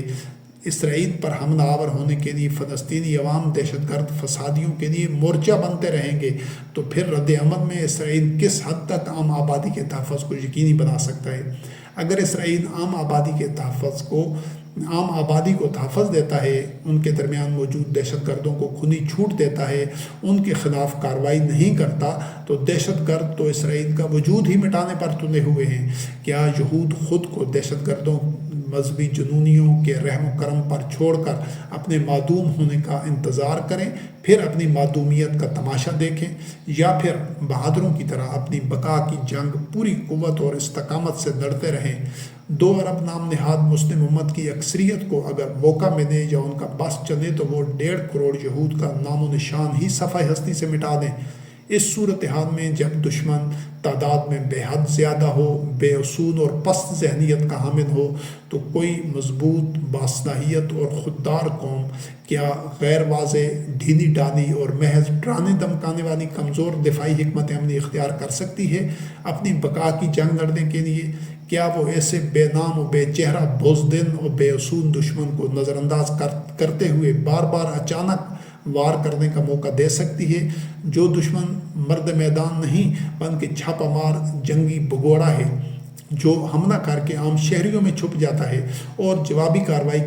اسرائیل پر حملہ آور ہونے کے لیے فلسطینی عوام دہشت گرد فسادیوں کے لیے مورچہ بنتے رہیں گے، تو پھر رد عمل میں اسرائیل کس حد تک عام آبادی کے تحفظ کو یقینی بنا سکتا ہے؟ اگر اسرائیل عام آبادی کو تحفظ دیتا ہے، ان کے درمیان موجود دہشت گردوں کو کھلی چھوٹ دیتا ہے، ان کے خلاف کارروائی نہیں کرتا، تو دہشت گرد تو اسرائیل کا وجود ہی مٹانے پر تلے ہوئے ہیں۔ کیا یہود خود کو دہشت گردوں، مذہبی جنونیوں کے رحم و کرم پر چھوڑ کر اپنے معدوم ہونے کا انتظار کریں، پھر اپنی معدومیت کا تماشا دیکھیں، یا پھر بہادروں کی طرح اپنی بقا کی جنگ پوری قوت اور استقامت سے لڑتے رہیں؟ 2 ارب نام نہاد مسلم امت کی اکثریت کو اگر موقع ملے یا ان کا بس چلے تو وہ 1.5 کروڑ یہود کا نام و نشان ہی صفحہ ہستی سے مٹا دیں۔ اس صورتحال میں جب دشمن تعداد میں بے حد زیادہ ہو، بے اصول اور پست ذہنیت کا حامل ہو، تو کوئی مضبوط، باصلاحیت اور خوددار قوم کیا غیر واضح، ڈھیلی ڈالی اور محض ڈرانے دمکانے والی کمزور دفاعی حکمت عملی اختیار کر سکتی ہے اپنی بقا کی جنگ لڑنے کے لیے؟ کیا وہ ایسے بے نام و بے چہرہ بزدل اور بے اصول دشمن کو نظر انداز کرتے ہوئے بار بار اچانک وار کرنے کا موقع دے سکتی ہے؟ جو دشمن مرد میدان نہیں بلکہ چھاپہ مار جنگی بگوڑا ہے، جو حملہ کر کے عام شہریوں میں چھپ جاتا ہے اور جوابی کارروائی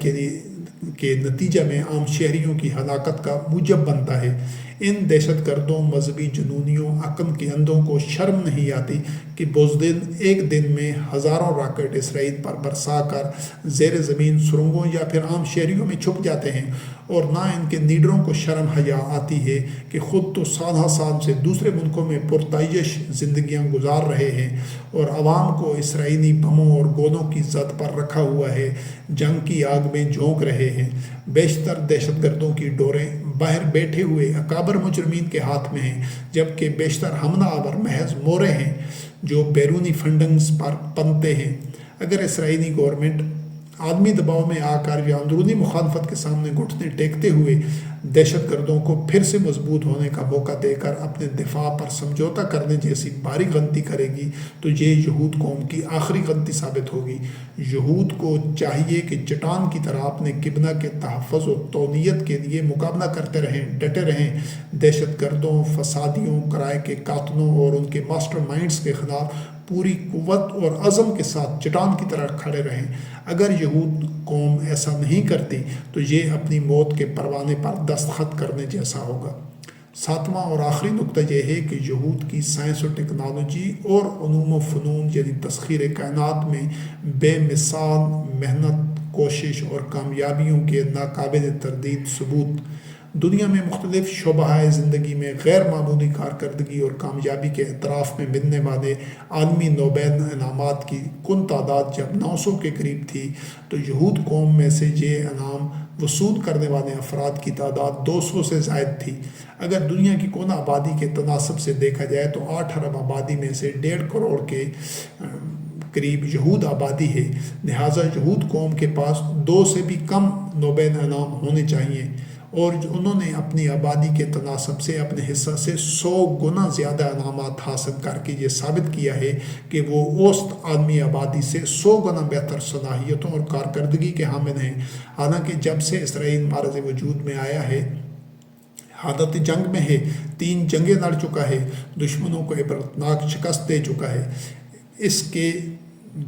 کے نتیجہ میں عام شہریوں کی ہلاکت کا موجب بنتا ہے۔ ان دہشت گردوں، مذہبی جنونیوں، عقل کے اندھوں کو شرم نہیں آتی کہ بزدل ایک دن میں ہزاروں راکٹ اسرائیل پر برسا کر زیر زمین سرنگوں یا پھر عام شہریوں میں چھپ جاتے ہیں، اور نہ ان کے لیڈروں کو شرم حیا آتی ہے کہ خود تو سالہ سال سے دوسرے ملکوں میں پرتعیش زندگیاں گزار رہے ہیں اور عوام کو اسرائیلی بموں اور گولوں کی زد پر رکھا ہوا ہے، جنگ کی آگ میں جھونک رہے ہیں۔ بیشتر دہشت گردوں کی ڈوریں باہر بیٹھے ہوئے اکابر مجرمین کے ہاتھ میں ہیں، جبکہ بیشتر حملہ آور محض مورے ہیں جو بیرونی فنڈنگز پر پنتے ہیں۔ اگر اسرائیلی گورنمنٹ عالمی دباؤ میں آ کر یا اندرونی مخالفت کے سامنے گھٹنے ٹیکتے ہوئے دہشت گردوں کو پھر سے مضبوط ہونے کا موقع دے کر اپنے دفاع پر سمجھوتہ کرنے جیسی باری غلطی کرے گی تو یہ یہود قوم کی آخری غلطی ثابت ہوگی۔ یہود کو چاہیے کہ چٹان کی طرح اپنے کبنا کے تحفظ و تونیت کے لیے مقابلہ کرتے رہیں، ڈٹے رہیں، دہشت گردوں، فسادیوں، کرائے کے قاتلوں اور ان کے ماسٹر مائنڈز کے خلاف پوری قوت اور عزم کے ساتھ چٹان کی طرح کھڑے رہیں۔ اگر یہود قوم ایسا نہیں کرتی تو یہ اپنی موت کے پروانے پر دستخط کرنے جیسا ہوگا۔ ساتواں اور آخری نقطہ یہ ہے کہ یہود کی سائنس و ٹیکنالوجی اور علوم و فنون یعنی تسخیر کائنات میں بے مثال محنت، کوشش اور کامیابیوں کے ناقابل تردید ثبوت، دنیا میں مختلف شعبۂ زندگی میں غیر معمولی کارکردگی اور کامیابی کے اعتراف میں ملنے والے عالمی نوبل انعامات کی کل تعداد جب 900 کے قریب تھی تو یہود قوم میں سے یہ انعام وصول کرنے والے افراد کی تعداد 200 سے زائد تھی۔ اگر دنیا کی کل آبادی کے تناسب سے دیکھا جائے تو 8 ارب آبادی میں سے 1.5 کروڑ کے قریب یہود آبادی ہے، لہٰذا یہود قوم کے پاس 2 سے بھی کم نوبل انعام ہونے چاہیے، اور انہوں نے اپنی آبادی کے تناسب سے اپنے حصہ سے 100 گنا زیادہ انعامات حاصل کر کے یہ ثابت کیا ہے کہ وہ اوسط عالمی آبادی سے 100 گنا بہتر صلاحیتوں اور کارکردگی کے حامل ہیں۔ حالانکہ جب سے اسرائیل معرض وجود میں آیا ہے، حالت جنگ میں ہے، 3 جنگیں لڑ چکا ہے، دشمنوں کو عبرتناک شکست دے چکا ہے، اس کے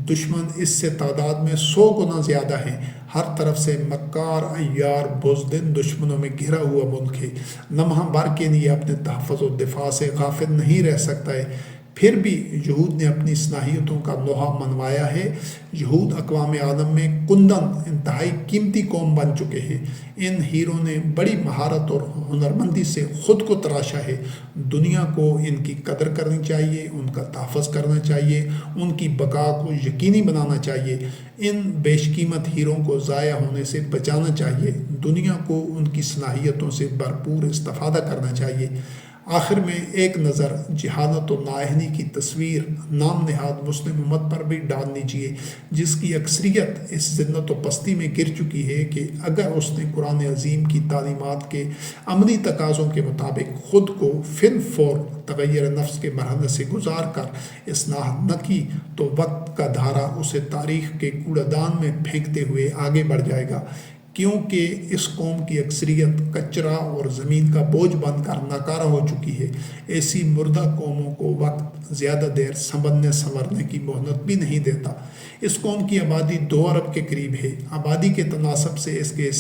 دشمن اس سے تعداد میں 100 گنا زیادہ ہیں، ہر طرف سے مکار، عیار، بزدل دشمنوں میں گھرا ہوا ملک ہے، لمحہ بھر کے لیے اپنے تحفظ و دفاع سے غافل نہیں رہ سکتا ہے۔ پھر بھی یہود نے اپنی صلاحیتوں کا لوہا منوایا ہے۔ یہود اقوام عالم میں کندن انتہائی قیمتی قوم بن چکے ہیں۔ ان ہیروں نے بڑی مہارت اور ہنرمندی سے خود کو تراشا ہے۔ دنیا کو ان کی قدر کرنی چاہیے، ان کا تحفظ کرنا چاہیے، ان کی بقا کو یقینی بنانا چاہیے، ان بیش قیمت ہیروں کو ضائع ہونے سے بچانا چاہیے، دنیا کو ان کی صلاحیتوں سے بھرپور استفادہ کرنا چاہیے۔ آخر میں ایک نظر جہالت و نااہلی کی تصویر نام نہاد مسلم امت پر بھی ڈال لیجیے، جس کی اکثریت اس ذلت و پستی میں گر چکی ہے کہ اگر اس نے قرآن عظیم کی تعلیمات کے عملی تقاضوں کے مطابق خود کو فن فور تغیر نفس کے مرحلے سے گزار کر اصلاح نہ کی تو وقت کا دھارا اسے تاریخ کے کوڑا دان میں پھینکتے ہوئے آگے بڑھ جائے گا، کیونکہ اس قوم کی اکثریت کچرا اور زمین کا بوجھ بن کر ناکارہ ہو چکی ہے۔ ایسی مردہ قوموں کو وقت زیادہ دیر سنبھلنے سنورنے کی مہلت بھی نہیں دیتا۔ اس قوم کی آبادی 2 ارب کے قریب ہے۔ آبادی کے تناسب سے اس کے